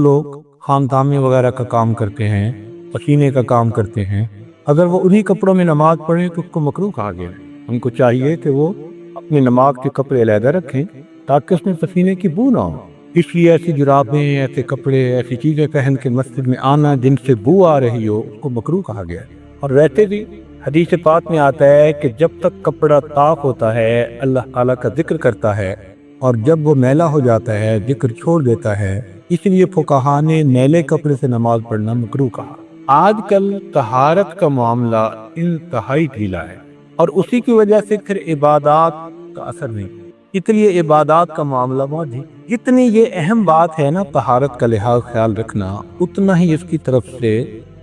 لوگ خاندانی وغیرہ کا کام کرتے ہیں، پسینے کا کام کرتے ہیں، اگر وہ انہی کپڑوں میں نماز پڑھیں تو اس کو مکروہ کہا گیا ہے۔ ان کو چاہیے کہ وہ اپنی نماز کے کپڑے علیحدہ رکھیں تاکہ اس میں پسینے کی بو نہ ہو۔ اس لیے ایسی جرابیں، ایسے کپڑے، ایسی چیزیں پہن کے مسجد میں آنا جن سے بو آ رہی ہو اس کو مکروہ کہا گیا ہے۔ اور ویسے بھی حدیث پاک میں آتا ہے کہ جب تک کپڑا طاق ہوتا ہے اللہ تعالیٰ کا ذکر کرتا ہے، اور جب وہ میلا ہو جاتا ہے ذکر چھوڑ دیتا ہے۔ اس لیے فقہا نے میلے کپڑے سے نماز پڑھنا مکروہ کہا۔ آج کل طہارت کا معاملہ انتہائی ڈھیلا ہے، اور اسی کی وجہ سے پھر عبادات کا اثر نہیں، اس لیے عبادات کا معاملہ بہت ہی جتنی یہ اہم بات ہے نا طہارت کا لحاظ خیال رکھنا، اتنا ہی اس کی طرف سے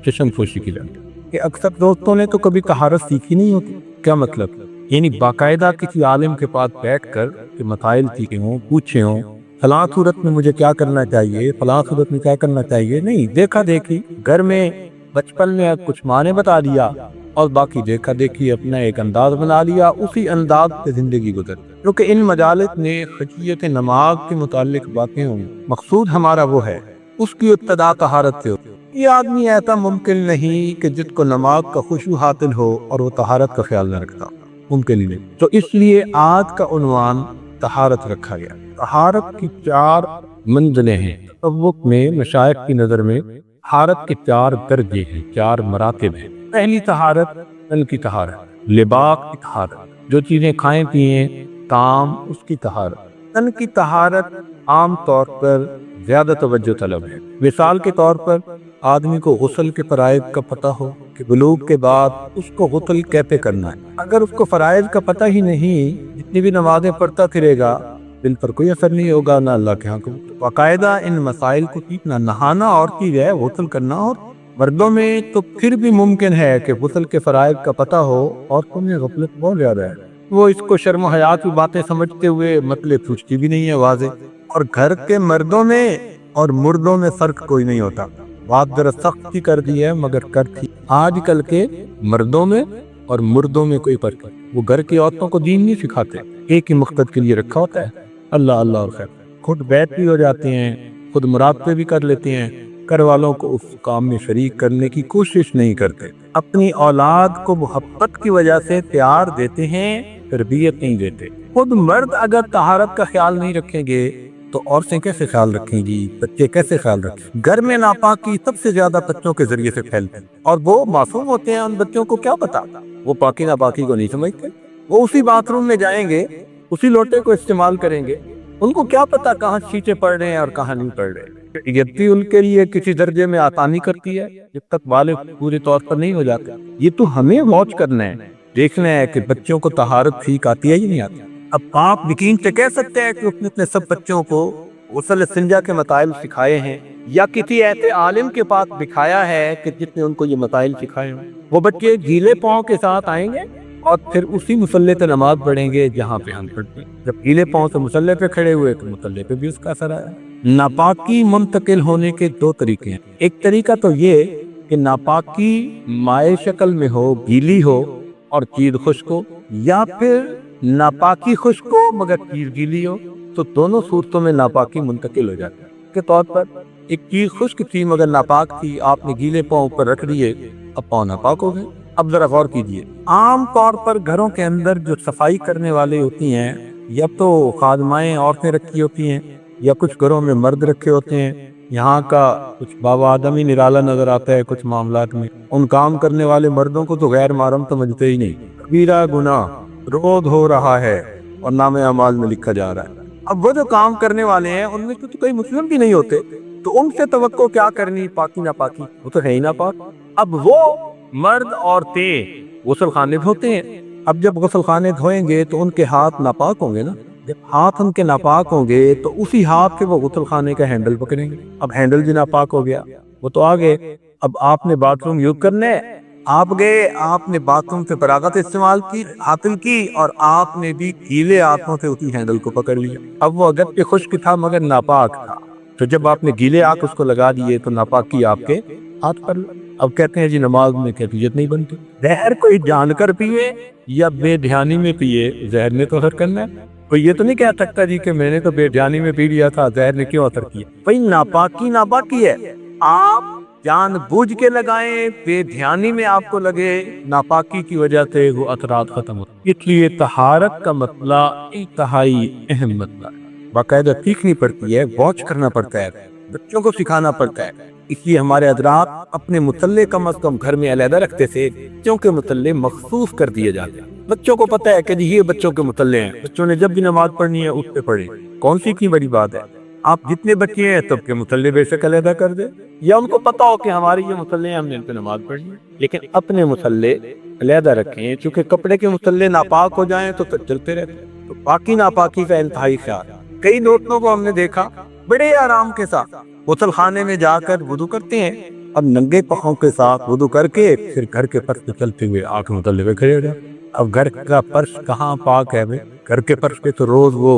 چشم پوشی کی جاتی ہے کہ اکثر دوستوں نے تو کبھی طہارت سیکھی نہیں ہوتی۔ کیا مطلب؟ یعنی باقاعدہ کسی عالم کے پاس بیٹھ کر کہ مسائل سیکھے ہوں، پوچھے ہوں، فلاں صورت میں مجھے کیا کرنا چاہیے، فلاں صورت میں کیا کرنا چاہیے، نہیں، دیکھا دیکھی گھر میں بچپن میں کچھ ماں نے بتا دیا اور باقی دیکھا دیکھی اپنا ایک انداز بنا لیا، اسی انداز سے زندگی گزر۔ کیونکہ ان مجالس میں خشیت نماز کے متعلق باتیں ہوں، مقصود ہمارا وہ ہے، اس کی ابتدا طہارت سے ہوتی ہے۔ یہ آدمی ایسا ممکن نہیں کہ جس کو نماز کا خشوع حاصل ہو اور وہ طہارت کا خیال نہ رکھتا، ممکن ہی نہیں۔ تو اس لیے آج کا عنوان طہارت رکھا گیا۔ طہارت کی 4 منزلیں ہیں۔ تصوف میں مشائخ کی نظر میں طہارت کے 4 درجے ہیں، 4 مراتب ہیں۔ پہلی طہارت تن کی طہارت، لباس کی طہارت، جو چیزیں کھائیں پیئیں، طعام، اس کی طہارت۔ تن کی طہارت عام طور پر زیادہ توجہ طلب ہے۔ مثال کے طور پر آدمی کو غسل کے فرائض کا پتہ ہو کہ بلوغ کے بعد اس کو غسل کیسے کرنا ہے۔ اگر اس کو فرائض کا پتہ ہی نہیں، جتنی بھی نمازیں پڑھتا پھرے گا، دل پر کوئی اثر نہیں ہوگا، نہ اللہ کے ہاں کو۔ باقاعدہ ان مسائل کو سیکھنا، نہانا اور چیز ہے، غسل کرنا اور مردوں میں تو پھر بھی ممکن ہے کہ غسل کے فرائض کا پتہ ہو، عورتوں میں غفلت بہت زیادہ ہے۔ وہ اس کو شرم و حیا کی باتیں سمجھتے ہوئے مطلب پوچھتی بھی نہیں ہے واضح۔ اور گھر کے مردوں میں اور مردوں میں فرق کوئی نہیں ہوتا۔ بات ذرا سخت ہی کر دی ہے مگر کر تھی۔ آج کل کے مردوں میں اور مردوں میں کوئی فرق نہیں۔ وہ گھر کی عورتوں کو دین نہیں سکھاتے، ایک ہی مقصد کے لیے رکھا ہوتا ہے، اللہ اللہ اور خیر۔ خود بیت بھی ہو جاتے ہیں، خود مراقبے بھی کر لیتے ہیں، گھر والوں کو اس کام میں شریک کرنے کی کوشش نہیں کرتے۔ اپنی اولاد کو محبت کی وجہ سے پیار دیتے ہیں، تربیت نہیں دیتے۔ خود مرد اگر طہارت کا خیال نہیں رکھیں گے تو عورتیں کیسے خیال رکھیں گی، بچے کیسے خیال رکھیں؟ گھر میں ناپاکی سب سے زیادہ بچوں کے ذریعے سے پھیلتی ہے، اور وہ معصوم ہوتے ہیں، ان بچوں کو کیا پتا، وہ پاکی ناپاکی کو نہیں سمجھتے۔ وہ اسی باتھ روم میں جائیں گے، اسی لوٹے کو استعمال کریں گے، ان کو کیا پتا کہاں چیٹے پڑ رہے ہیں اور کہاں نہیں پڑ رہے۔ یہ بھی ان کے لیے کسی درجے میں آسانی کرتی ہے جب تک بالغ پورے طور پر نہیں ہو جاتے۔ یہ تو ہمیں واچ کرنا ہے، دیکھنا ہے کہ بچوں کو طہارت ٹھیک آتی ہے یا نہیں آتی۔ اب آپ یقین سے کہہ سکتے ہیں کہ اس نے اپنے سب بچوں کو غسل استنجا کے مسائل سکھائے ہیں، یا کسی ایسے عالم کے پاس دکھایا ہے کہ جس نے ان کو یہ مسائل سکھائے ہیں؟ وہ بچے گیلے پاؤں کے ساتھ آئیں گے اور پھر اسی مصلے پہ نماز پڑھیں گے جہاں پہ ہم پڑھتے ہیں۔ جب گیلے پاؤں سے مصلے پہ کھڑے ہوئے تو مصلے پہ بھی اس کا اثر آیا۔ ناپاکی منتقل ہونے کے 2 طریقے ہیں۔ ایک طریقہ تو یہ کہ ناپاکی مائع شکل میں ہو، گیلی ہو اور چیز خشک ہو، یا پھر ناپاکی خشک ہو مگر چیز گیلی ہو، تو دونوں صورتوں میں ناپاکی منتقل ہو جاتی ہے۔ کے طور پر ایک چیز خشک تھی مگر ناپاک تھی، آپ نے گیلے پاؤں پر رکھ دیے، اب پاؤں ناپاک ہو گئے۔ اب ذرا غور کیجئے، عام طور پر گھروں کے اندر جو صفائی کرنے والے ہوتی ہیں، یا تو خادمائیں عورتیں رکھی ہوتی ہیں یا کچھ گھروں میں مرد رکھے ہوتے ہیں۔ یہاں کا کچھ بابا آدم ہی نرالا نظر آتا ہے کچھ معاملات میں۔ ان کام کرنے والے مردوں کو تو غیر محرم سمجھتے ہی نہیں۔ کبیرہ گناہ روز ہو رہا ہے اور نام اعمال میں لکھا جا رہا ہے۔ اب وہ جو کام کرنے والے ہیں ان میں تو کوئی مسلم بھی نہیں ہوتے، تو ان سے توقع کیا کرنی، پاکی ناپاکی، وہ تو ہے ہی ناپاک۔ اب وہ مرد عورتیں غسل خانے دھوتے ہیں، اب جب غسل خانے دھوئیں گے تو ان کے ہاتھ ناپاک ہوں گے نا۔ جب ہاتھ ان کے ناپاک ہوں گے تو اسی ہاتھ سے وہ غسل خانے کا ہینڈل پکڑیں گے۔ اب ہینڈل بھی ناپاک ہو گیا، وہ تو آگے۔ اب آپ نے باتھ روم یوز کرنے، آپ گئے، آپ نے باتھ روم سے فراغت استعمال کی، حاصل کی، اور آپ نے بھی گیلے ہاتھوں سے اسی ہینڈل کو پکڑ لیا۔ اب وہ اگرچہ خشک تھا مگر ناپاک تھا، تو جب آپ نے گیلے ہاتھ اس کو لگا دیے تو ناپاکی آپ کے ہاتھ پر۔ اب کہتے ہیں جی نماز میں کیفیت نہیں بنتی۔ زہر کوئی جان کر پیے یا بے دھیانی میں پیے، زہر نے تو اثر کرنا ہے۔ کوئی یہ تو نہیں کہہ سکتا جی کہ میں نے تو بے دھیانی میں پی لیا تھا، زہر نے کیوں اثر کیا؟ بھائی ناپاکی ناپاکی ہے، آپ جان بوجھ کے لگائیں، بے دھیانی میں آپ کو لگے، ناپاکی کی وجہ سے وہ اثرات ختم ہوتے۔ اس لیے طہارت کا مسئلہ انتہائی اہم مسئلہ ہے، باقاعدہ سیکھنی پڑتی ہے، واچ کرنا پڑتا ہے، بچوں کو سکھانا پڑتا ہے۔ اس لیے ہمارے حضرات اپنے مصلے کم از کم گھر میں علیحدہ رکھتے تھے، بچوں کے مصلے مخصوص کر دیے جاتے ہیں۔ بچوں کو پتہ ہے کہ جی یہ بچوں کے مصلے ہیں، بچوں نے جب بھی نماز پڑھنی ہے اس پہ پڑھیں، کون سی اتنی بڑی بات ہے؟ آپ جتنے بچے ہیں سب کے مصلے بے شک علیحدہ کر دیں، یا ان کو پتہ ہو کہ ہماری یہ مصلے ہیں، ہم نے ان پہ نماز پڑھنی ہے، لیکن اپنے مصلے علیحدہ رکھیں، چونکہ کپڑے کے مصلے ناپاک ہو جائیں تو چلتے رہتے ہیں۔ تو پاکی ناپاکی کا انتہائی خیال۔ کئی دوستوں کو ہم نے دیکھا بڑے آرام کے ساتھ غسل خانے میں جا کر وضو کرتے ہیں، اب ننگے پاؤں کے ساتھ وضو کر کے پھر گھر کے فرش پہ چلتے ہوئے آنکھ متلے پہ کھڑے ہو جائیں۔ اب گھر کا فرش کہاں پاک ہے؟ گھر کے فرش پہ تو روز وہ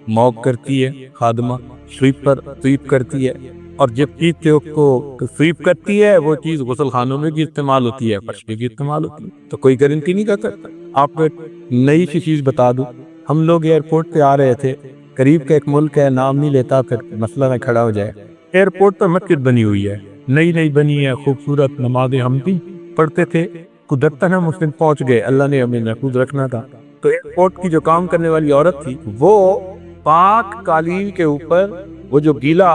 موپ کرتی ہے خادمہ، سویپ کرتی ہے، اور جب چیز سے اس کو سویپ کرتی ہے وہ چیز غسل خانوں میں بھی استعمال ہوتی ہے، فرش پہ بھی استعمال ہوتی ہے، تو کوئی گارنٹی نہیں کر سکتا۔ آپ کو ایک نئی سی چیز بتا دوں، ہم لوگ ایئرپورٹ پہ آ رہے تھے، قریب کا ایک ملک ہے، نام نہیں لیتا پھر مسئلہ نہ کھڑا ہو جائے، ایئرپورٹ پر مسجد بنی ہوئی ہے، نئی بنی ہے، خوبصورت، نمازیں ہم بھی پڑھتے تھے، قدرتاً ہم اس دن پہنچ گئے، اللہ نے ہمیں محفوظ رکھنا تھا۔ تو ایئرپورٹ کی جو کام کرنے والی عورت تھی، وہ پاک قالین کے اوپر وہ جو گیلا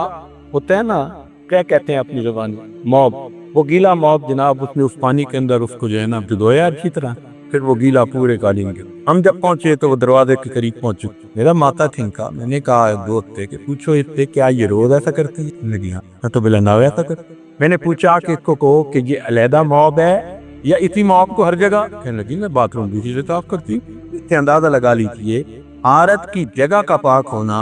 ہوتا ہے نا، کیا کہتے ہیں اپنی زبان میں، موب، وہ گیلا موب جناب، اس نے اس پانی کے اندر اس کو جو ہے نا بھگویا اچھی طرح، پھر وہ گیلا پورے قالین کے۔ ہم جب پہنچے تو وہ دروازے کے قریب پہنچ چکے، میرا ماتا تھنکا، میں نے کہا دوست تھے کہ پوچھو اس سے کیا یہ روز ایسا کرتے ہیں؟ لگی ہاں تو بلا ناوے ایسا کرتے۔ میں نے پوچھا کہ اس کو کہو کہ یہ علیحدہ موب ہے یا اسی موب کو ہر جگہ، کہنے لگی میں باتھ روم بھی سے صاف کرتی ہوں۔ اس سے اندازہ لگا لیجیے عورت کی جگہ کا پاک ہونا،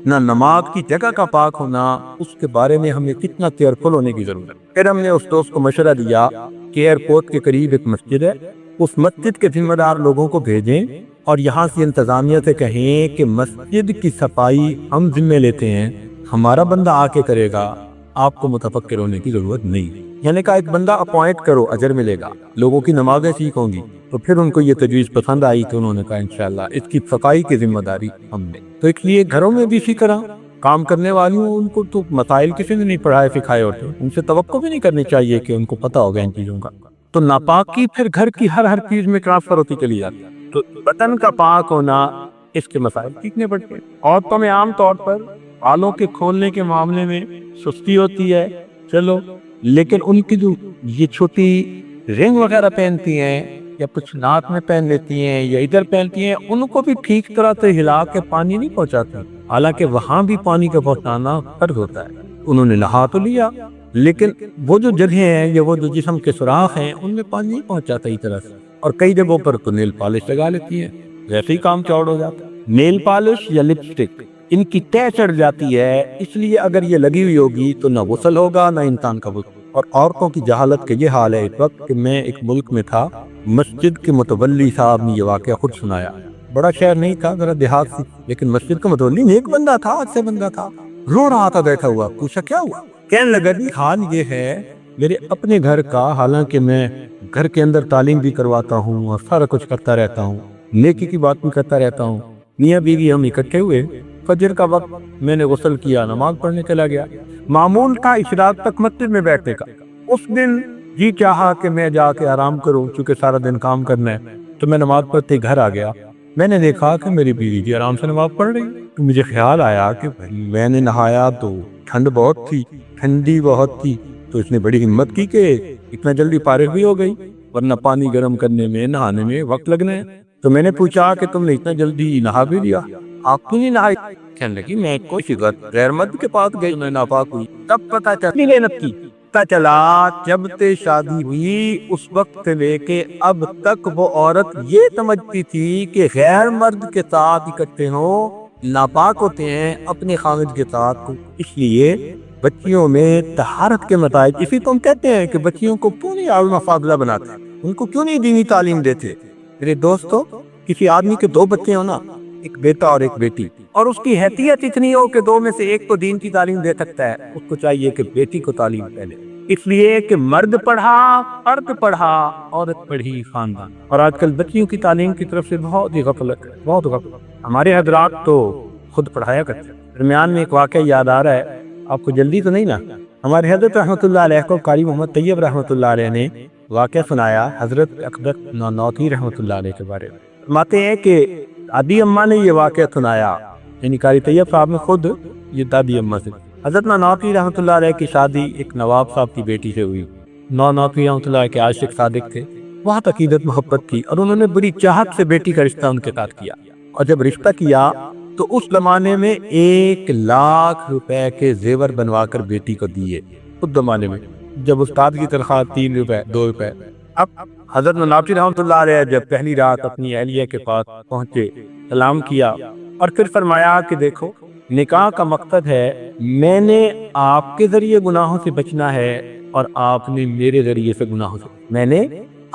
نہ نماز کی جگہ کا پاک ہونا، اس کے بارے میں ہمیں کتنا کیئرفل ہونے کی ضرورت ہے۔ پھر ہم نے اس دوست کو مشورہ دیا کہ ایئرپورٹ کے قریب ایک مسجد ہے، اس مسجد کے ذمہ دار لوگوں کو بھیجیں اور یہاں سے انتظامیہ سے کہیں کہ مسجد کی صفائی ہم ذمہ لیتے ہیں، ہمارا بندہ آ کے کرے گا، آپ کو متفکر ہونے کی ضرورت نہیں۔ یعنی کہا ایک بندہ اپوائنٹ کرو، اجر ملے گا، لوگوں کی نمازیں ٹھیک ہوں گی۔ تو پھر ان کو یہ تجویز پسند آئی تو انہوں نے کہا انشاءاللہ اس کی صفائی کی ذمہ داری ہم نے۔ تو اس لیے گھروں میں بھی اسی طرح کام کرنے والیوں، ان کو تو مسائل کسی نے نہیں پڑھائے سکھائے ہوتے، ان سے توقع بھی نہیں کرنی چاہیے کہ ان کو پتہ ہوگا ان چیزوں کا۔ تو ناپاکی پھر گھر کی ہر چیز میں ٹرانسفر ہوتی چلی جاتی ہے۔ تو بدن کا پاک ہونا، اس کے مسائل سیکھنے پڑتے ہیں۔ عورتوں میں عام طور پر بالوں کے کھولنے کے معاملے میں سستی ہوتی ہے، چلو، لیکن ان کی جو یہ چھوٹی رنگ وغیرہ پہنتی ہیں یا کچھ ناک میں پہن لیتی ہیں یا ادھر پہنتی ہیں، ان کو بھی ٹھیک طرح سے ہلا کے پانی نہیں پہنچاتی، حالانکہ وہاں بھی پانی کا پہنچانا فرض ہوتا ہے۔ انہوں نے نہا تو لیا لیکن وہ جو جگہیں ہیں یا وہ جو جسم کے سوراخ ہیں ان میں پانی نہیں پہنچاتا اس طرح سے، اور کئی جگہوں پر تو نیل پالش لگا لیتی ہیں، ویسے ہی کام چوڑ ہو جاتا ہے۔ نیل پالش یا لپسٹک ان کی تہ چڑھ جاتی ہے، اس لیے اگر یہ لگی ہوئی ہوگی تو نہ غسل ہوگا نہ انسان کا غسل۔ اور عورتوں کی جہالت کا یہ حال ہے اس وقت کہ میں ایک ملک میں تھا، مسجد کے متولی صاحب نے یہ واقعہ خود سنایا، بڑا شہر نہیں تھا، ذرا دیہات تھی، لیکن مسجد کا متولی نیک بندہ تھا، اچھا بندہ تھا، رو رہا تھا بیٹھا ہوا۔ پوچھا کیا ہوا؟ کہنے لگا جی حال یہ ہے میرے اپنے گھر کا، حالانکہ میں گھر کے اندر تعلیم بھی کرواتا ہوں اور سارا کچھ کرتا رہتا ہوں، نیکی کی بات بھی کرتا رہتا ہوں، میاں بیوی ہم اکٹھے ہوئے، فجر کا وقت میں نے غسل کیا، نماز پڑھنے چلا گیا، معمول تھا اشراق تک مسجد میں بیٹھنے کا۔ اس دن جی چاہا کہ میں جا کے آرام کروں، چونکہ سارا دن کام کرنا ہے، تو میں نماز پڑھتے گھر آ گیا۔ میں نے دیکھا کہ میری بیوی جی آرام سے نماز پڑھ رہی، تو مجھے خیال آیا کہ میں نے نہایا تو ٹھنڈ بہت تھی، ٹھنڈی بہت تھی، تو اس نے بڑی ہمت کی کہ اتنا جلدی فارغ بھی ہو گئی، ورنہ پانی گرم کرنے میں نہانے میں وقت لگنا ہے۔ تو میں نے پوچھا کہ تم نے اتنا جلدی نہا بھی لیا، آپ کیوں نہیں نہائی؟ کہنے لگی میں کوئی فکر غیر مرد کے پاس گئی، میں ناپاک ہوئی، تب پتہ چلا محنت کی، پتہ چلا جب سے شادی ہوئی اس وقت سے لے کے اب تک وہ عورت یہ سمجھتی تھی کہ غیر مرد کے ساتھ اکٹھے ہوں ناپاک ہوتے ہیں اپنے خامد کے ساتھ۔ اس لیے بچیوں میں طہارت کے مسائل، اسی تو ہم کہتے ہیں کہ بچیوں کو کیوں نہیں عالمہ فاضلہ بناتے، ان کو کیوں نہیں دینی تعلیم دیتے۔ میرے دوستو، کسی آدمی کے دو بچے ہوں نا، ایک بیٹا اور ایک بیٹی، اور اس کی حیثیت اتنی ہو کہ دو میں سے ایک کو دین کی تعلیم دے سکتا ہے، اس کو چاہیے کہ بیٹی کو تعلیم پہلے، اس لیے کہ مرد پڑھا، فرد پڑھا، عورت پڑھی، خاندان۔ اور آج کل بچیوں کی تعلیم کی طرف سے بہت ہی غفلت ہے، بہت غفلت۔ ہمارے حضرات تو خود پڑھایا کرتے ہیں۔ درمیان میں ایک واقعہ یاد آ رہا ہے، آپ کو جلدی تو نہیں نا؟ ہمارے حضرت رحمۃ اللہ علیہ کو قاری محمد طیب رحمۃ اللہ علیہ نے واقعہ سنایا حضرت اقدس نانوتوی رحمۃ اللہ علیہ کے بارے میں۔ فرماتے ہیں کہ دادی اماں نے یہ واقعہ سنایا، یعنی قاری طیب صاحب نے خود یہ دادی اماں سے۔ حضرت نانوتوی رحمۃ اللہ علیہ کی شادی ایک نواب صاحب کی بیٹی سے ہوئی۔ نانوتوی رحمۃ اللہ کے عاشق صادق تھے، بہت عقیدت محبت تھی، اور انہوں نے بڑی چاہت سے بیٹی کا رشتہ ان کے ساتھ کیا۔ اور جب رشتہ کیا تو اس زمانے میں 1,00,000 روپے کے زیور بنوا کر بیٹی کو دیے۔ اس زمانے میں جب استاد کی تنخواہ 3 روپے 2 روپے۔ اب حضرت نانوتوی رحمۃ اللہ علیہ جب پہلی رات اپنی اہلیہ کے پاس پہنچے، سلام کیا اور پھر فرمایا کہ دیکھو، نکاح کا مقصد ہے میں نے آپ کے ذریعے گناہوں سے بچنا ہے اور آپ نے میرے ذریعے سے گناہوں سے، میں نے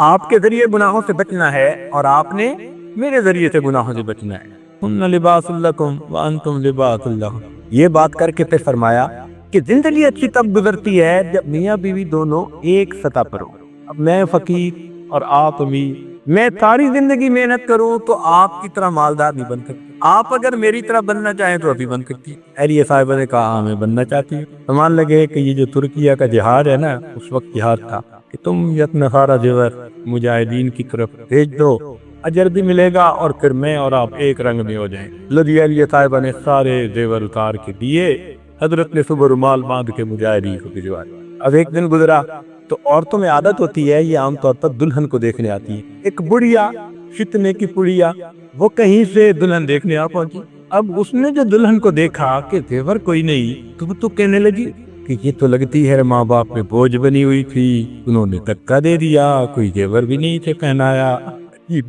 آپ کے ذریعے گناہوں سے بچنا ہے اور آپ نے میرے ذریعے سے گناہوں سے بچنا ہے۔ ہن لباس لکم وانتم لباس لہم۔ یہ بات کر کے پھر فرمایا کہ زندگی اچھی تب گزرتی ہے جب میاں بیوی دونوں ایک سطح پر ہو۔ اب میں فقیر اور آپ امیر، میں ساری زندگی محنت کروں تو آپ کی طرح مالدار نہیں بن سکتی، آپ اگر میری طرح بننا چاہیں تو ابھی بن سکتی۔ اہلیہ صاحبہ نے کہا ہاں میں بننا چاہتی ہوں۔ سمان لگے کہ یہ جو ترکیہ کا جہاد ہے نا، اس وقت جہاد تھا کہ تم یتن سارا زیور مجاہدین کی طرف بھیج دو، اجر بھی ملے گا اور پھر میں اور آپ ایک رنگ میں ہو جائیں۔ لدی اہلیہ صاحبہ نے سارے زیور اتار کے دیے، حضرت نے صبح رومال باندھ کے مجاہدین کو بھجوایا۔ اب ایک دن گزرا تو عورتوں میں عادت ہوتی ہے، یہ عام طور پر دلہن کو دیکھنے آتی ہے۔ ایک بڑھیا فتنے کی پڑیا وہ کہیں سے دلہن دیکھنے آ پہنچی۔ اب اس نے جو دلہن کو دیکھا کہ زیور کوئی نہیں، تو کہنے لگی کہ یہ تو لگتی ہے ماں باپ پہ بوجھ بنی ہوئی تھی، انہوں نے دھکا دے دیا، کوئی زیور بھی نہیں تھے پہنایا۔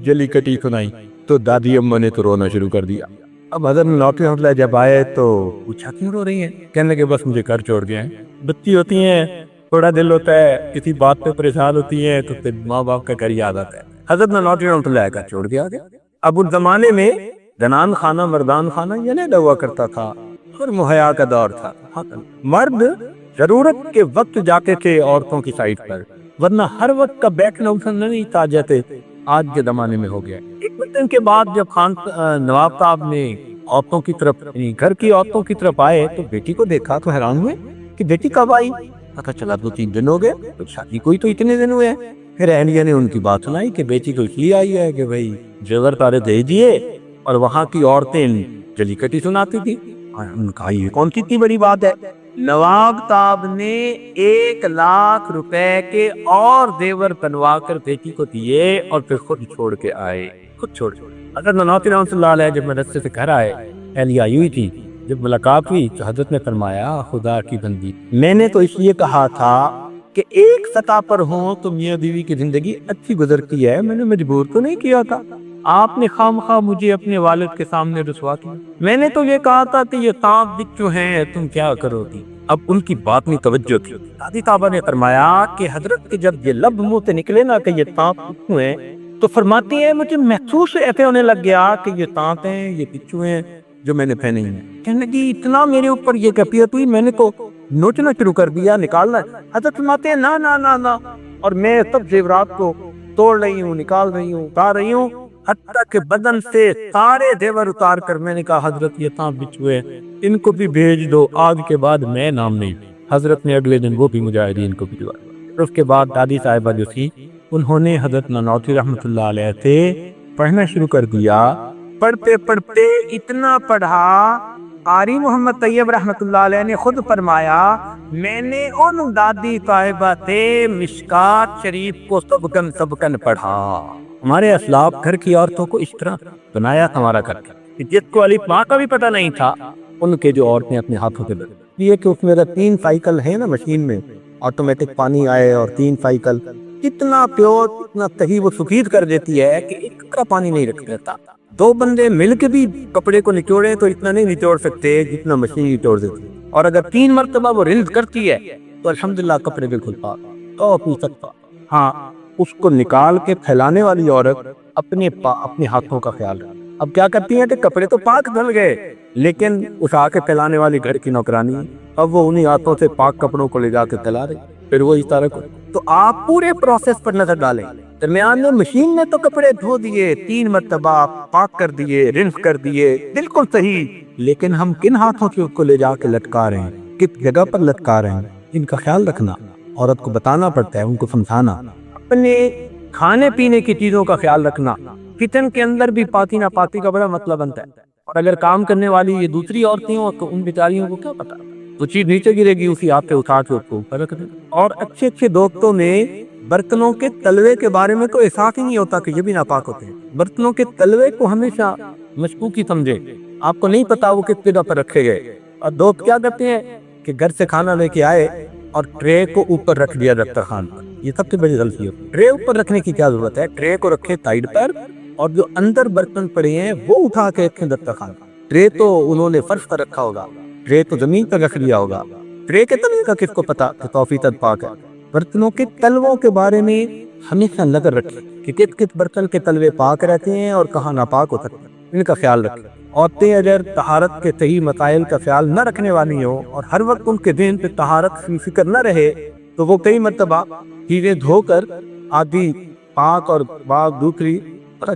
جلی کٹی سنائی تو دادی اماں نے تو رونا شروع کر دیا۔ اب حضرت نانوتوی رحمۃ اللہ جب آئے تو پوچھا کیوں رو رہی ہیں؟ کہنے لگے بس مجھے گھر چھوڑ گیا ہے۔ بچی ہوتی ہیں، تھوڑا دل ہوتا ہے، کسی بات پہ پریشان ہوتی ہیں تو پھر ماں باپ کا گھر یاد آتا ہے۔ حضرت نانوتوی رحمۃ اللہ کا چھوڑ دیا گیا۔ اب اس زمانے میں زنان خانہ مردان خانہ یہ نہیں ہوا کرتا تھا، اور مہیا کا دور تھا۔ مرد ضرورت کے وقت جاتے تھے عورتوں کی سائٹ پر، ورنہ ہر وقت کا بیٹھنا اٹھنا نہیں تھا جیسے آج کے زمانے میں ہو گیا۔ ایک دن کے بعد جب نواب صاحب نے عورتوں کی طرف، گھر کی عورتوں کی طرف آئے تو بیٹی کو دیکھا تو حیران ہوئے کہ بیٹی کب آئی؟ پتا چلا 2-3 دن ہو گئے، تو شادی کوئی تو اتنے دن ہوئے ہیں۔ پھر اہلیہ نے ان کی بات سنائی کہ بیٹی تو اس لیے آئی ہے کہ بھائی زیور تارے دے دیے، اور وہاں کی عورتیں جلی کٹی سناتی تھی۔ انہوں نے کہا یہ کون سی اتنی بڑی بات ہے؟ نواب صاحب نے 1,00,000 روپے کے اور زیور بنوا کر بیٹی کو دیے اور پھر خود چھوڑ کے آئے، خود چھوڑ۔ حضرت نانوتوی رحمۃ اللہ علیہ جب مدرسے سے گھر آئے، اہلیہ آئی ہوئی تھی، جب ملاقات ہوئی تو حضرت نے فرمایا خدا کی بندی، میں نے تو اس لیے کہا تھا کہ ایک سطح پر ہوں تو میاں بیوی کی زندگی اچھی گزرتی ہے، میں نے مجبور تو نہیں کیا تھا، آپ نے خواہ مجھے اپنے والد کے سامنے رسوا کیا۔ میں نے تو یہ کہا تھا کہ یہ سانپ بچھو ہیں، تم کیا کرو گی؟ اب ان کی بات میں توجہ تھی۔ دادی صاحبہ نے فرمایا کہ حضرت کے جب یہ لب منہ سے نکلے نا کہ یہ سانپ بچھو ہیں، تو فرماتی ہیں مجھے محسوس ایسے ہونے لگ گیا کہ یہ سانپ ہیں، یہ بچھو ہیں جو میں نے پہنے ہیں۔ کہنے لگی اتنا میرے اوپر یہ کیفیت ہوئی، میں نے تو نوچنا شروع کر دیا، نکالنا۔ حضرت فرماتے ہیں نا نا نا نا، اور میں سب زیورات کو توڑ رہی ہوں، نکال رہی ہوں، اتار رہی ہوں، حتیٰ کہ بدن سے سارے زیور اتار کر میں نے کہا حضرت یہ سانپ بچھو ہیں، ان کو بھی بھیج دو، آج کے بعد میں نام نہیں۔ حضرت نے اگلے دن وہ بھی مجاہدین کو بھجوایا۔ اس کے بعد دادی صاحبہ جو تھی انہوں نے حضرت نانوتوی رحمۃ اللہ علیہ سے پڑھنا شروع کر دیا۔ پڑھتے پڑھتے اتنا پڑھا، قاری محمد طیب رحمۃ اللہ علیہ نے خود فرمایا میں نے ان دادی صاحبہ سے مشکات شریف کو سبکن پڑھا۔ ہمارے اسلاف گھر کی عورتوں کو اس طرح بنایا ہمارا گھر، جس کو الف با کا بھی پتہ نہیں تھا، ان کے جو عورتیں اپنے ہاتھوں سے بنائی۔ یہ کہ اس میں 3 سائیکل ہے نا مشین میں، آٹومیٹک پانی آئے اور 3 سائیکل، اتنا پیور اتنا صحیح وہ سفید کر دیتی ہے کہ ایک قطرہ پانی نہیں رکھ دیتا۔ 2 بندے مل کے بھی کپڑے کو نچوڑے تو اتنا نہیں نچوڑ سکتے جتنا مشین نچوڑ دیتی، اور اگر 3 مرتبہ وہ رنس کرتی ہے تو الحمدللہ کپڑے بالکل پاک، تو اپنی سکتا۔ ہاں، اس کو نکال کے پھیلانے والی عورت اپنے ہاتھوں کا خیال رکھتی۔ اب کیا کرتی ہیں کہ کپڑے تو پاک دھل گئے، لیکن اٹھا کے پھیلانے والی گھر کی نوکرانی، اب وہ انہی ہاتھوں سے پاک کپڑوں کو لے جا کے پھیلا رہی۔ پھر وہ اس طرح کو تو آپ پورے پروسیس پر نظر ڈالیں. درمیان میں مشین نے تو کپڑے دھو دیے، 3 مرتبہ پاک کر دیے، رنس کر دیے، بالکل صحیح، لیکن ہم کن ہاتھوں سے اس کو لے جا کے لٹکا رہے ہیں، کس جگہ پر لٹکا رہے ہیں، ان کا خیال رکھنا. عورت کو بتانا پڑتا ہے، ان کو سمجھانا. اپنے کھانے پینے کی چیزوں کا خیال رکھنا. کچن کے اندر بھی پاکی ناپاکی کا بڑا مسئلہ بنتا ہے، اور اگر کام کرنے والی یہ دوسری عورتیں ہوں تو ان بیچاریوں کو کیا پتا، وہ چیز نیچے گرے گی، اسی ہاتھ سے اٹھا کے اس کو اوپر رکھ دیں. اور اچھے اچھے دوستوں میں برتنوں کے تلوے کے بارے میں کوئی احساس ہی نہیں ہوتا کہ یہ بھی ناپاک ہوتے ہیں. برتنوں کے تلوے کو ہمیشہ مشکوکی سمجھیں. آپ کو نہیں پتا وہ کس جگہ پر رکھے گئے. اور دوست کیا کرتے ہیں کہ گھر سے کھانا لے کے آئے اور ٹرے کو اوپر رکھ دیا دسترخوان پر. یہ سب سے بڑی غلطی ہے. ٹرے اوپر رکھنے کی کیا ضرورت ہے؟ ٹرے کو رکھے سائیڈ پر، اور جو اندر برتن پڑے ہیں وہ اٹھا کے رکھیں دسترخوان پر. ٹرے تو انہوں نے فرش پر رکھا ہوگا، ٹرے تو زمین پر رکھ دیا ہوگا. ٹرے کے تلوے کا کس کو پتا کہ توفیق پاک ہے. برتنوں کے تلووں کے بارے میں ہمیشہ نظر رکھیں کہ کس کس برتن کے تلوے پاک رہتے ہیں اور کہاں ناپاک ہو سکتے ہیں، ان کا خیال رکھیں. عورتیں اگر طہارت کے صحیح مسائل کا خیال نہ رکھنے والی ہوں اور ہر وقت ان کے ذہن پہ طہارت کی فکر نہ رہے تو وہ کئی مرتبہ چیزیں دھو کر آدھی پاک اور بعض دوسری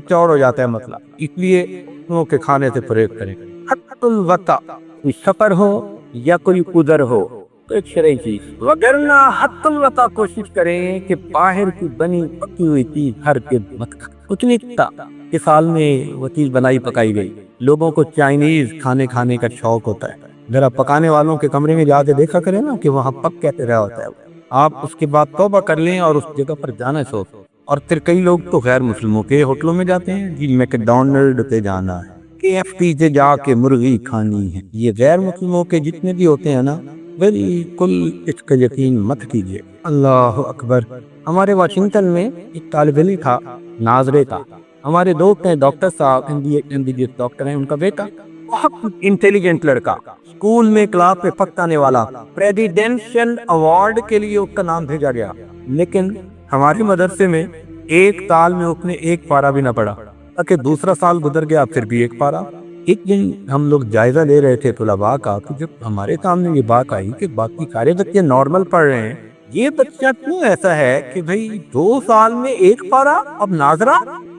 چوڑ ہو جاتا ہے مسئلہ. اس لیے ان کے کھانے سے پرہیز کریں. حت الوطا، کوئی سفر ہو یا کوئی عذر ہو تو ایک شرعی چیز، وگرنہ حت الوطا کوشش کریں کہ باہر کی بنی پکی ہوئی چیز ہر گرد مت کھائیں. کچھ نہیں تھا کہ سال میں وہ چیز بنائی پکائی گئی. لوگوں کو چائنیز کھانے کا شوق ہوتا ہے. ذرا پکانے والوں کے کمرے میں جا کے دیکھا کریں نا کہ وہاں پک کیسے رہا ہوتا ہے. آپ اس کے بعد توبہ کر لیں اور اس جگہ پر جانا سوچ. اور پھر کئی لوگ تو غیر مسلموں کے ہوٹلوں میں جاتے ہیں، جن میں میکڈونلڈ پہ جانا ہے، KFC سے جا کے مرغی کھانی ہے. یہ غیر مسلموں کے جتنے بھی ہوتے ہیں نا، بالکل اس کا یقین مت کیجیے. اللہ اکبر. ہمارے واشنگٹن میں ایک طالب علم تھا، ناظرے کا. ہمارے دوست ہیں ڈاکٹر صاحب، MBBS ڈاکٹر ہیں. ان کا بیٹا بہت انٹیلیجنٹ لڑکا، اسکول میں کلاس میں فسٹ آنے والا، پریزیڈینشل ایوارڈ کے لیے اس کا نام بھیجا گیا. لیکن ہمارے مدرسے میں ایک سال میں اس نے ایک پارا بھی نہ پڑھا، تاکہ دوسرا سال گزر گیا پھر بھی ایک پارا. ایک دن ہم لوگ جائزہ لے رہے تھے طلباء کا، تو جب ہمارے سامنے یہ بات آئی کہ باقی سارے بچے نارمل پڑھ رہے ہیں، یہ بچہ کیوں ایسا ہے کہ بھئی 2 سال میں ایک پارا. اب ناظرہ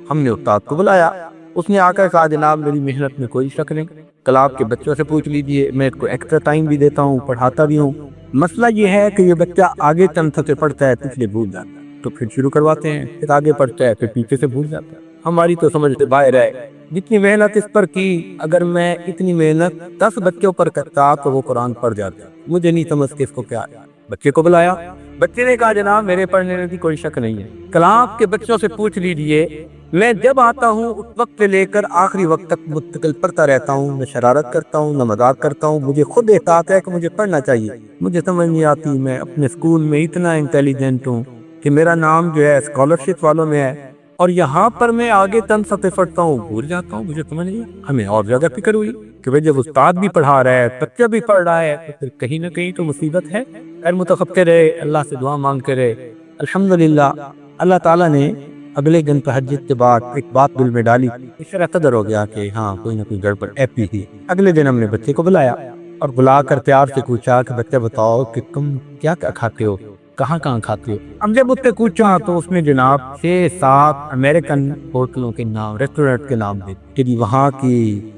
ہم نے استاد کو بلایا. اس نے آ کر کہا جناب میری محنت میں کوئی شک نہیں، کلاس کے بچوں سے پوچھ لیجئے، میں اس کو ایکسٹرا ٹائم بھی دیتا ہوں، پڑھاتا بھی ہوں. مسئلہ یہ ہے کہ یہ بچہ آگے چند سے پڑھتا ہے پچھلے بھول جاتا ہے، تو پھر شروع کرواتے ہیں، پھر آگے پڑھتا ہے پھر پیچھے سے بھول جاتا ہے. ہماری تو سمجھ سے باہر ہے. جتنی محنت اس پر کی، اگر میں اتنی محنت 10 بچوں پر کرتا تو وہ قرآن پڑھ جاتا. مجھے نہیں سمجھ کے اس کو کیا ہے. بچے کو بلایا، بچے نے کہا جناب میرے پڑھنے میں بھی کوئی شک نہیں ہے، کلاس کے بچوں سے پوچھ لیجئے، میں جب آتا ہوں اس وقت سے لے کر آخری وقت تک مستقل پڑھتا رہتا ہوں، نہ شرارت کرتا ہوں نہ مذاق کرتا ہوں. مجھے خود احساس ہے کہ مجھے پڑھنا چاہیے. مجھے سمجھ نہیں آتی، میں اپنے اسکول میں اتنا انٹیلیجنٹ ہوں کہ میرا نام جو ہے اسکالرشپ والوں میں ہے، اور یہاں پر میں آگے چند صفحے پڑھتا ہوں بھول جاتا ہوں. مجھے سمجھ نہیں. ہمیں اور زیادہ فکر ہوئی کہ بھئی جب استاد بھی پڑھا رہا ہے، بچہ بھی پڑھ رہا ہے، تو پھر کہیں نہ کہیں تو مصیبت ہے. خیر متفکر رہے، اللہ سے دعا مانگ کے رہے. الحمدللہ اللہ تعالیٰ نے اگلے دن تہجد کے بعد ایک بات دل میں ڈالی. اس طرح قدر ہو گیا کہ ہاں کوئی نہ کوئی گڑبڑ ایپی تھی. اگلے دن ہم نے بچے کو بلایا اور بلا کر پیار سے پوچھا کہ بچہ بتاؤ کہ تم کیا کیا کھاتے ہو، کہاں کہاں کھاتے ہو. اب جب اس سے پوچھا تو اس نے جناب 6-7 امریکن ہوٹلوں کے نام، ریسٹورنٹ کے نام دے کہ وہاں کی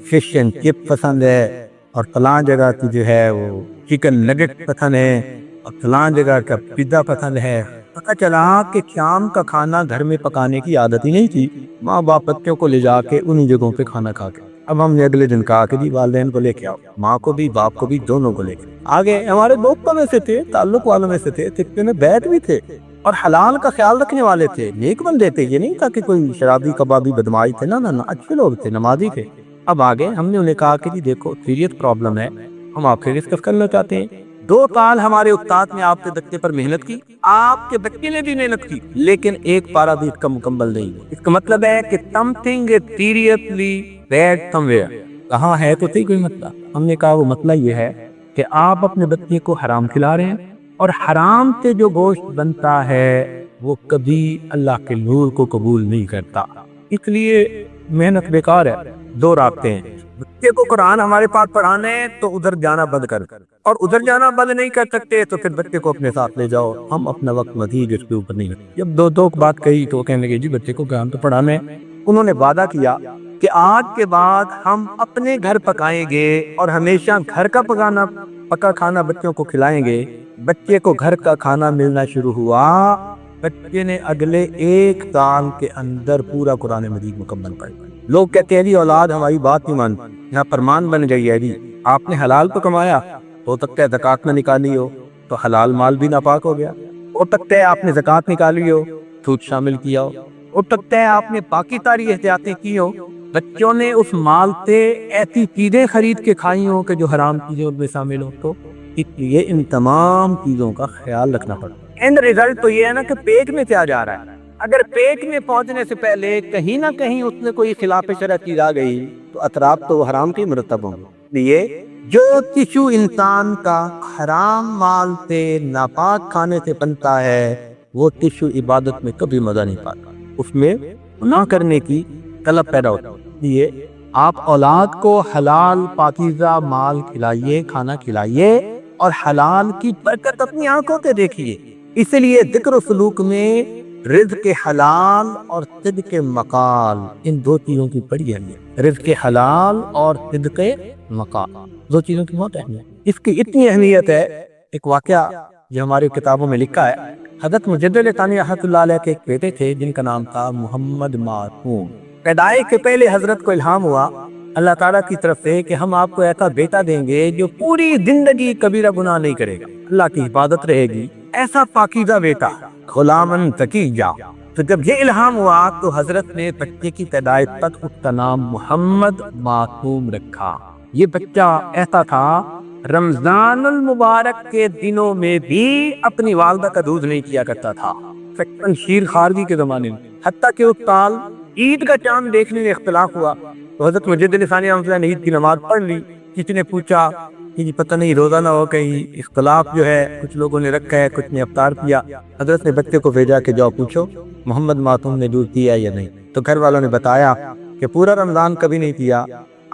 فش اینڈ چپ پسند ہے، اور فلاں جگہ کی جو ہے وہ چکن نگٹ پسند ہے، اور فلاں جگہ کا پیزا پسند ہے. پتہ چلا کہ شام کا کھانا گھر میں پکانے کی عادت ہی نہیں تھی. ماں باپ بچوں کو لے جا کے انہی جگہوں پہ کھانا کھا کے. اب ہم نے اگلے دن کہا کہ جی والدین کو لے کے آؤ، ماں کو بھی باپ کو بھی، دونوں کو لے کے آگے. ہمارے دوستوں میں سے تھے، تعلق والوں میں سے تھے، سکتے میں بیٹھ بھی تھے، اور حلال کا خیال رکھنے والے تھے، نیک بندے تھے. یہ نہیں تھا کہ کوئی شرابی کبابی بدماش تھے، نہ نہ، اچھے لوگ تھے، نمازی تھے. اب آگے ہم نے انہیں کہا کہ جی دیکھو سیریس پرابلم ہے، ہم آپ سے ڈسکس کرنا چاہتے ہیں. 2 سال ہمارے استاد نے آپ کے بچے پر محنت کی، آپ کے بچے نے بھی محنت کی، لیکن ایک پارا بھی اس کا مکمل نہیں. اس کا مطلب ہے کہ something is seriously bad somewhere. کہاں ہے تو صحیح کوئی مسئلہ. ہم نے کہا وہ مسئلہ یہ ہے کہ آپ اپنے بچے کو حرام کھلا رہے ہیں، اور حرام سے جو گوشت بنتا ہے وہ کبھی اللہ کے نور کو قبول نہیں کرتا. اس لیے محنت بیکار ہے. 2 راستے ہیں. بچے کو قرآن ہمارے پاس پڑھانا ہے تو ادھر جانا بند کر، اور ادھر جانا بند نہیں کر سکتے تو پھر بچے کو اپنے ساتھ لے جاؤ، ہم اپنا وقت مزید اس کے اوپر نہیں رکھتے۔ جب دو بات کہی تو وہ کہنے لگے جی بچے کو قرآن تو پڑھانا ہے۔ انہوں نے وعدہ کیا کہ آج کے بعد ہم اپنے گھر پکائیں گے اور ہمیشہ گھر کا پکا کھانا بچوں کو کھلائیں گے۔ بچے کو گھر کا کھانا ملنا شروع ہوا، بچے نے اگلے 1 سال کے اندر پورا قرآن مجید مکمل پڑھ لیا۔ لوگ کہتے ہیں جی اولاد ہماری بات نہیں مانتی، یہاں فرمان بن گئی ہے جی آپ نے حلال تو کمایا، ہو سکتا ہے زکوٰۃ نہ نکالی ہو تو حلال مال بھی ناپاک ہو گیا، ہو سکتا ہے آپ نے زکوٰۃ نکالی ہو سود شامل کیا ہو سکتا ہے آپ نے باقی ساری احتیاطیں کی ہو، بچوں نے اس مال سے ایسی چیزیں خرید کے کھائی ہوں کہ جو حرام چیزیں ان میں شامل ہو، تو اس لیے ان تمام چیزوں کا خیال رکھنا پڑتا ہے۔ اینڈ ریزلٹ تو یہ ہے نا کہ پیٹ میں کیا جا رہا ہے، اگر پیٹ میں پہنچنے سے پہلے کہیں نہ کہیں اس میں کوئی خلاف شرع چیز آ گئی تو اطراف تو حرام کی مرتب ہوں گے۔ اس لیے جو ٹشو انسان کا حرام مال سے ناپاک کھانے سے بنتا ہے وہ ٹشو عبادت میں کبھی مزہ نہیں پاتا، اس میں نہ کرنے کی طلب پیدا ہوتی ہے۔ اس لیے آپ اولاد کو حلال پاکیزہ مال کھلائیے، کھانا کھلائیے، اور حلال کی برکت اپنی آنکھوں سے دیکھیے۔ اس لیے ذکر و سلوک میں رزق حلال اور صدق مقال، ان دو چیزوں کی بڑی اہمیت، رزق حلال اور صدق مقال، دو چیزوں کی بہت اہمیت۔ اس کی اتنی اہمیت ہے، ایک واقعہ جو ہماری کتابوں میں لکھا ہے، حضرت مجدد علی ثانی رحمۃ اللہ علیہ کے ایک بیٹے تھے جن کا نام تھا محمد معصوم۔ پیدائش کے پہلے حضرت کو الہام ہوا اللہ تعالیٰ کی طرف سے کہ ہم آپ کو ایسا بیٹا دیں گے جو پوری زندگی کبیرہ گناہ نہیں کرے گا، اللہ کی حفاظت رہے گی، ایسا پاکیزہ بیٹا، غلامن تقیّا۔ تو جب یہ الہام ہوا تو حضرت نے بچے کی پیدائش تک اس کا نام محمد معصوم رکھا۔ یہ بچہ ایسا تھا رمضان المبارک کے دنوں میں بھی اپنی والدہ کا دودھ نہیں کیا کرتا تھا، شیر خارجی کے زمانے میں، حتیٰ کہ اس سال عید کا چاند دیکھنے میں اختلاف ہوا تو حضرت مجدد علی ثانی رحمۃ اللہ نے عید کی نماز پڑھ لی۔ کسی نے پوچھا کہ جی پتہ نہیں روزہ نہ ہو کہیں، اختلاف جو ہے کچھ لوگوں نے رکھا ہے کچھ نے افطار کیا۔ حضرت نے بچے کو بھیجا کہ جاؤ پوچھو محمد معصوم نے دودھ پیا یا نہیں، تو گھر والوں نے بتایا کہ پورا رمضان کبھی نہیں پیا،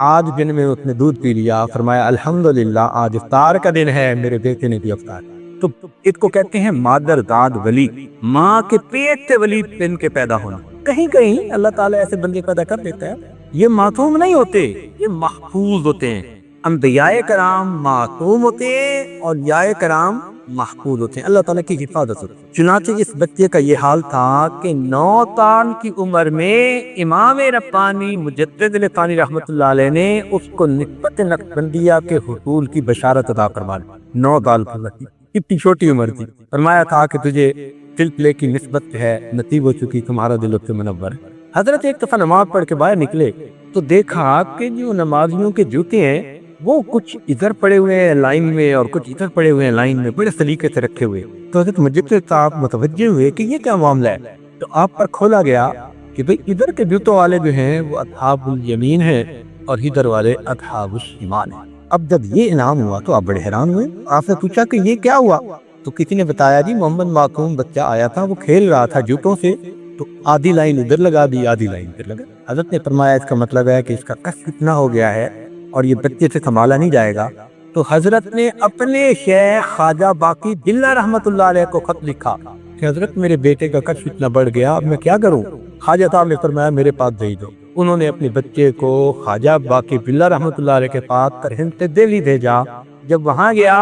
آج دن میں اس نے دودھ پی لیا۔ فرمایا الحمدللہ آج افطار کا دن ہے، میرے بیٹے نے بھی افطار۔ تو اس کو کہتے ہیں مادر داد ولی، ماں کے پیٹ سے ولی بن کے پیدا ہونا۔ کہیں کہیں اللہ تعالیٰ ایسے بندے پیدا کر دیتا ہے، یہ معصوم نہیں ہوتے، یہ محفوظ ہوتے ہیں۔ انبیاء کرام معصوم ہوتے ہیں اور اولیاء کرام محفوظ ہوتے ہیں، اللہ تعالیٰ کی حفاظت ہوتی ہے۔ چنانچہ اس بچے کا یہ حال تھا کہ 9 سال کی عمر میں امام ربانی مجدد علی ثانی رحمۃ اللہ علیہ نے اس کو نسبت نقشبندیہ کے حصول کی بشارت عطا فرما دی۔ 9 سال کی اتنی چھوٹی عمر تھی، فرمایا تھا کہ تجھے سلسلے کی نسبت ہے، نصیب ہو چکی، تمہارا دل اس سے منور ہے۔ حضرت ایک دفعہ نماز پڑھ کے باہر نکلے تو دیکھا کہ جو نمازیوں کے جوتے ہیں وہ کچھ ادھر پڑے ہوئے ہیں لائن میں اور کچھ ادھر پڑے ہوئے ہیں لائن میں، بڑے سلیقے سے رکھے ہوئے۔ تو حضرت مجدد صاحب متوجہ ہوئے کہ یہ کیا معاملہ ہے، تو آپ پر کھولا گیا کہ بھئی ادھر کے جوتوں والے جو ہیں وہ اصحاب الیمین ہیں اور ادھر والے اصحاب الشمال ہیں۔ اب جب یہ انعام ہوا تو آپ بڑے حیران ہوئے، آپ نے پوچھا کہ یہ کیا ہوا، تو کسی نے بتایا جی محمد معصوم بچہ آیا تھا، وہ کھیل رہا تھا جوتوں سے، تو آدھی لائن ادھر لگا دی آدھی لائن ادھر لگا۔ حضرت نے فرمایا اس کا مطلب ہے کہ اس کا کشف اتنا ہو گیا ہے اور یہ بچے سے سنبھالا نہیں جائے گا۔ تو حضرت نے اپنے شیخ خواجہ باقی باللہ رحمۃ اللہ علیہ کو خط لکھا کہ حضرت میرے بیٹے کا کشف اتنا بڑھ گیا، اب میں کیا کروں؟ خواجہ صاحب نے فرمایا میرے پاس بھیج دو۔ انہوں نے اپنے بچے کو خواجہ باقی باللہ رحمۃ اللہ علیہ کے پاس سرہند سے دہلی بھیجا۔ جب وہاں گیا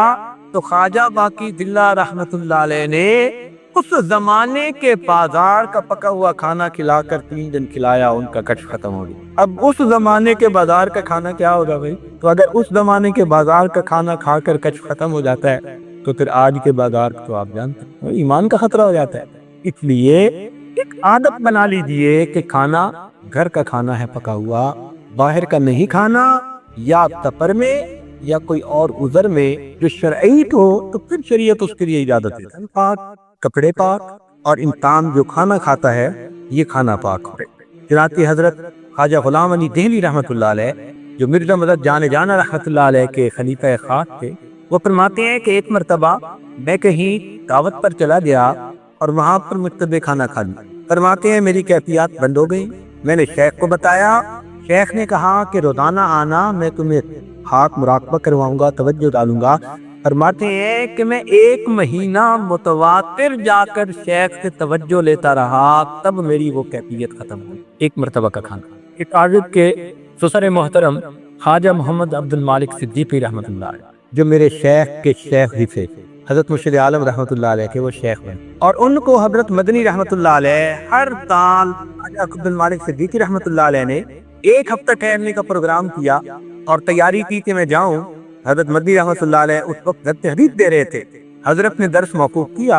تو خواجہ باقی باللہ رحمۃ اللہ علیہ نے اس زمانے کے بازار کا پکا ہوا کھانا کھلا کر 3 دن کھلایا، ان کا کشف ختم ہو گیا۔ اب اس زمانے کے بازار کا کھانا کیا ہوگا بھائی؟ تو اگر اس زمانے کے بازار کا کھانا کھا کر کشف ختم ہو جاتا ہے تو پھر آج کے بازار تو آپ جانتے ہیں ایمان کا خطرہ ہو جاتا ہے۔ اس لیے ایک عادت بنا لیجئے کہ کھانا گھر کا کھانا ہے پکا ہوا، باہر کا نہیں کھانا، یا سفر میں یا کوئی اور عذر میں جو شرعی ہو تو پھر شریعت اس کے لیے اجازت دیتا ہے، پاک کپڑے پاک، اور انسان جو کھانا کھاتا ہے یہ کھانا پاک ہو۔ چنانچہ حضرت خواجہ غلام علی دہلی رحمۃ اللہ علیہ جو مرزا مدد جان جانا رحمۃ اللہ علیہ کے خلیفہ خاص تھے، وہ فرماتے ہیں کہ ایک مرتبہ میں کہیں دعوت پر چلا گیا اور وہاں پر مشتبہ کھانا کھا لیا۔ فرماتے ہیں میری کیفیات بند ہو گئی، میں نے شیخ کو بتایا شیخ نے کہا کہ روزانہ آنا، میں تمہیں خاک مراقبہ کرواؤں گا، توجہ ڈالوں گا۔ فرماتے ہیں کہ میں 1 مہینہ متواتر جا کر شیخ سے توجہ لیتا رہا، تب میری وہ کیفیت ختم ہوئی۔ ایک مرتبہ کا کھانا۔ ایک عارف کے سسر محترم خواجہ محمد عبد المالک صدیقی رحمۃ اللہ علیہ، جو میرے شیخ کے شیخ بھی تھے، حضرت مرشد عالم رحمۃ اللہ علیہ کے وہ شیخ بنے، اور ان کو حضرت مدنی رحمۃ اللہ علیہ ہر سال خواجہ عبد المالک صدیقی رحمۃ اللہ علیہ نے 1 ہفتہ ٹھہرنے کا پروگرام کیا اور تیاری کی کہ میں جاؤں۔ حضرت مدنی رحمۃ اللہ علیہ اس وقت درس حدیث دے رہے تھے۔ حضرت نے درس موقوف کیا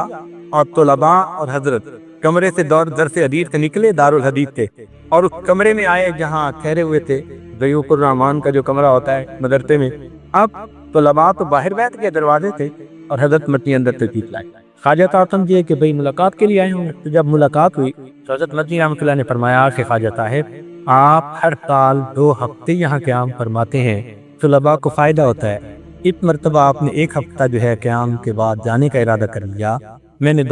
اور طلباء اور حضرت کمرے سے درس حدیث سے نکلے، دارالحدیث تھے، اور اس کمرے میں آئے جہاں ٹھہرے ہوئے تھے، ضیوف الرحمان کا جو کمرہ ہوتا ہے مدرسے میں۔ اب طلباء تو باہر بیٹھ کے دروازے تھے اور حضرت مدنی اندر تشریف لائے۔ خواجہ صاحب سمجھے کہ بھئی ملاقات کے لیے آئے ہوں گے، تو جب ملاقات ہوئی تو حضرت مدنی رحمۃ اللہ نے فرمایا کہ خواجہ صاحب، آپ ہر سال 2 ہفتے یہاں قیام فرماتے ہیں، طلباء کو فائدہ ہوتا ہے۔ اس مرتبہ آپ نے 1 ہفتہ جو ہے قیام کے بعد جانے کا ارادہ کر لیا۔ میں نے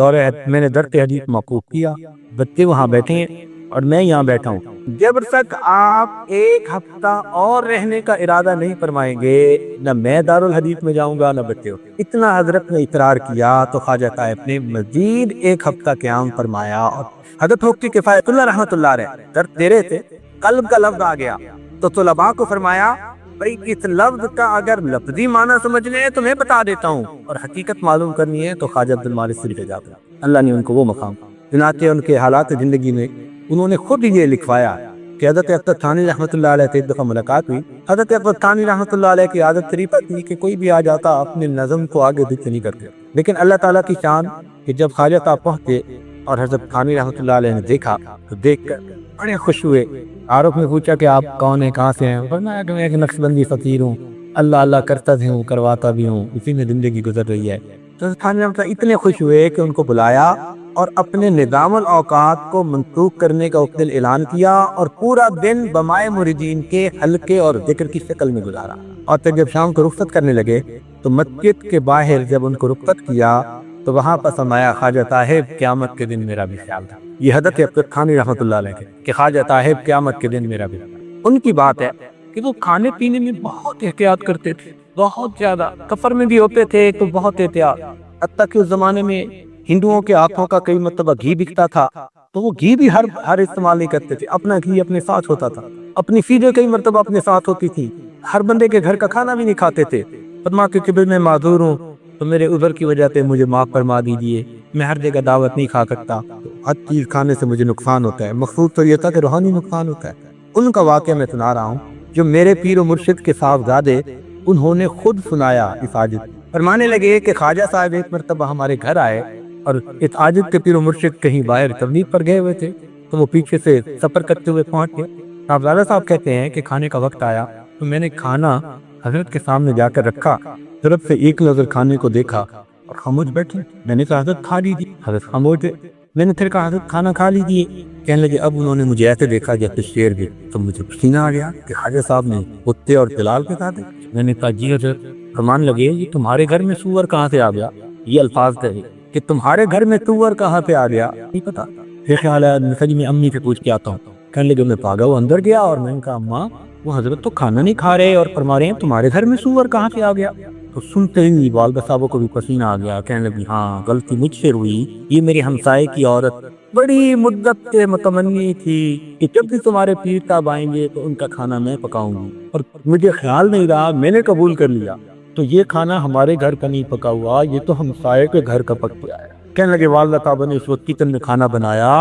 درس حدیث موقوف کیا، بچے وہاں بیٹھے ہیں اور میں یہاں بیٹھا ہوں۔ جب تک آپ 1 ہفتہ اور رہنے کا ارادہ نہیں فرمائیں گے، نہ میں دارالحدیث میں جاؤں گا نہ بچے۔ اتنا حضرت نے اقرار کیا تو خواجہ صاحب نے مزید 1 ہفتہ قیام فرمایا، اور حضرت مفتی کفایت اللہ رحمۃ اللہ علیہ درس دے رہے تھے، قلب کا لفظ آ گیا تو طلباء کو فرمایا بھئی اس لفظ کا اگر لفظی معنی سمجھنے ہے تو میں بتا دیتا ہوں، اور حقیقت معلوم کرنی ہے تو خواجہ عبد المالک صدیقی جاتا۔ اللہ نے ان کو وہ مقام، چنانچہ ان کے حالات زندگی میں انہوں نے خود یہ لکھوایا کہ حضرت اختر ثانی رحمۃ اللہ علیہ سے ایک دفعہ ملاقات ہوئی۔ حضرت اختر ثانی رحمۃ اللہ علیہ کی عادت طریقہ تھی کہ کوئی بھی آ جاتا اپنے نظم کو آگے پیچھے نہیں کرتے، لیکن اللہ تعالیٰ کی شان کہ جب خواجہ صاحب پہنچے اور حضرت ثانی رحمۃ اللہ علیہ نے دیکھا تو دیکھ کر بڑے خوش ہوئے۔ عارف نے پوچھا کہ آپ کون ہیں، کہاں سے ہیں؟ فرمایا کہ میں ایک نقشبندی فقیر ہوں، اللہ اللہ کرتا بھی ہوں، کرواتا بھی ہوں، اسی میں زندگی گزر رہی ہے۔ تو ثانی رحمۃ اللہ اتنے خوش ہوئے کہ ان کو بلایا اور اپنے نظام الاوقات کو منسوخ کرنے کا اس دن اعلان کیا، اور پورا دن بمائے مریدین کے حلقے اور ذکر کی شکل میں گزارا۔ اور پھر جب شام کو رخصت کرنے لگے تو مسجد کے باہر جب ان کو رخصت کیا تو وہاں پر فرمایا خواجہ صاحب قیامت کے دن میرا بھی خیال تھا۔ یہ حضرت اختر ثانی رحمۃ اللہ علیہ کہ خواجہ صاحب قیامت کے دن میرا بھی خیال تھا۔ ان کی بات ہے کہ وہ کھانے پینے میں بہت احتیاط کرتے تھے، بہت زیادہ۔ سفر میں بھی ہوتے تھے تو بہت احتیاط، حتیٰ کہ اس زمانے میں ہندوؤں کے آنکھوں کا کئی مرتبہ گھی بکتا تھا تو وہ گھی بھی ہر استعمال نہیں کرتے تھے، اپنا گھی اپنے ساتھ ہوتا تھا، اپنی چیزیں کئی مرتبہ اپنے ساتھ ہوتی تھی، ہر بندے کے گھر کا کھانا بھی نہیں کھاتے تھے۔ فرماتے کہ میں معذور ہوں تو میرے عذر کی وجہ سے مجھے معاف فرما دیجیے، میں ہر جگہ دعوت نہیں کھا سکتا، ہر چیز کھانے سے مجھے نقصان ہوتا ہے، مقصود تو یہ تھا کہ روحانی نقصان ہوتا ہے۔ ان کا واقعہ میں سنا رہا ہوں جو میرے پیر و مرشد کے صاحبزادے انہوں نے خود سنایا۔ اس عاجز فرمانے لگے کہ خواجہ صاحب ایک مرتبہ ہمارے گھر آئے اور اس عاجز کے پیر و مرشد کہیں باہر تبلیغ پر گئے ہوئے تھے تو وہ پیچھے سے سفر کرتے ہوئے پہنچ گئے۔ صاحبزادہ صاحب کہتے ہیں کہ کھانے کا وقت آیا تو میں نے کھانا حضرت کے سامنے جا کر رکھا، طرف سے ایک نظر کھانے کو دیکھا اور خاموش بیٹھے۔ میں نے کہا حضرت کھا لیجیے، حضرت خاموش تھے۔ میں نے پھر کہا حضرت کھانا کھا لیجیے، کہنے لگے اب انہوں نے مجھے ایسے دیکھا جیسے شیر بھی، تو مجھے پسینہ آ گیا کہ خواجہ صاحب نے کتے اور جلال کے ساتھ۔ میں نے کہا جی حضرت۔ فرمان لگے یہ تمہارے گھر میں سور کہاں سے آ گیا؟ یہ الفاظ تھے کہ تمہارے گھر میں سور کہاں سے آ گیا، نہیں پتا۔ پھر خیال ہے میں امی سے پوچھ کے آتا ہوں۔ کہنے لگے میں بھاگا وہ اندر گیا اور میں نے کہا اماں وہ حضرت تو کھانا نہیں کھا رہے اور فرما رہے ہیں تمہارے گھر میں سور کہاں سے آ گیا؟ تو سنتے ہی والدہ صاحبوں کو بھی پسینہ آ گیا، کہنے لگی ہاں غلطی مجھ سے ہوئی، یہ میری ہمسائے کی عورت بڑی مدت سے متمنی تھی کہ جب بھی تمہارے پیر صاحب آئیں گے تو ان کا کھانا میں پکاؤں گی، اور مجھے خیال نہیں رہا، میں نے قبول کر لیا، تو یہ کھانا ہمارے گھر کا نہیں پکا ہوا، یہ تو ہمسائے کے گھر کا پک گیا ہے۔ کہنے لگے والدہ صاحب نے اس وقت کچن میں کھانا بنایا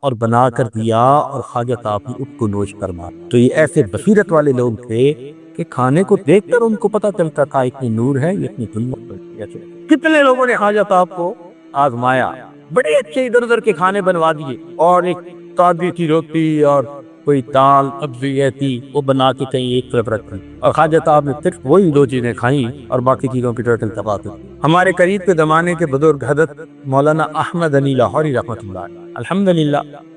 اور بنا کر دیا اور خواجہ صاحب نے اس کو نوش فرمایا۔ تو یہ ایسے بصیرت والے لوگ تھے کہ کھانے کو دیکھ کر ان کو پتہ چلتا تھا اتنی نور ہے، اتنی ظلمت۔ کتنے لوگوں نے خواجہ صاحب کو آزمایا، بڑے اچھے ادھر ادھر کے کھانے بنوا دیے، اور ایک تازی کی روٹی اور کوئی دال سبزی ایسی وہ بنا کے کہیں ایک طرف رکھ دی، اور خواجہ صاحب نے صرف وہی 2 چیزیں کھائیں اور باقی چیزوں کی ٹوٹل تباہ۔ ہمارے قریب کے زمانے کے بزرگ حضرت مولانا احمد علی لاہوری رحمۃ اللہ علیہ، الحمدللہ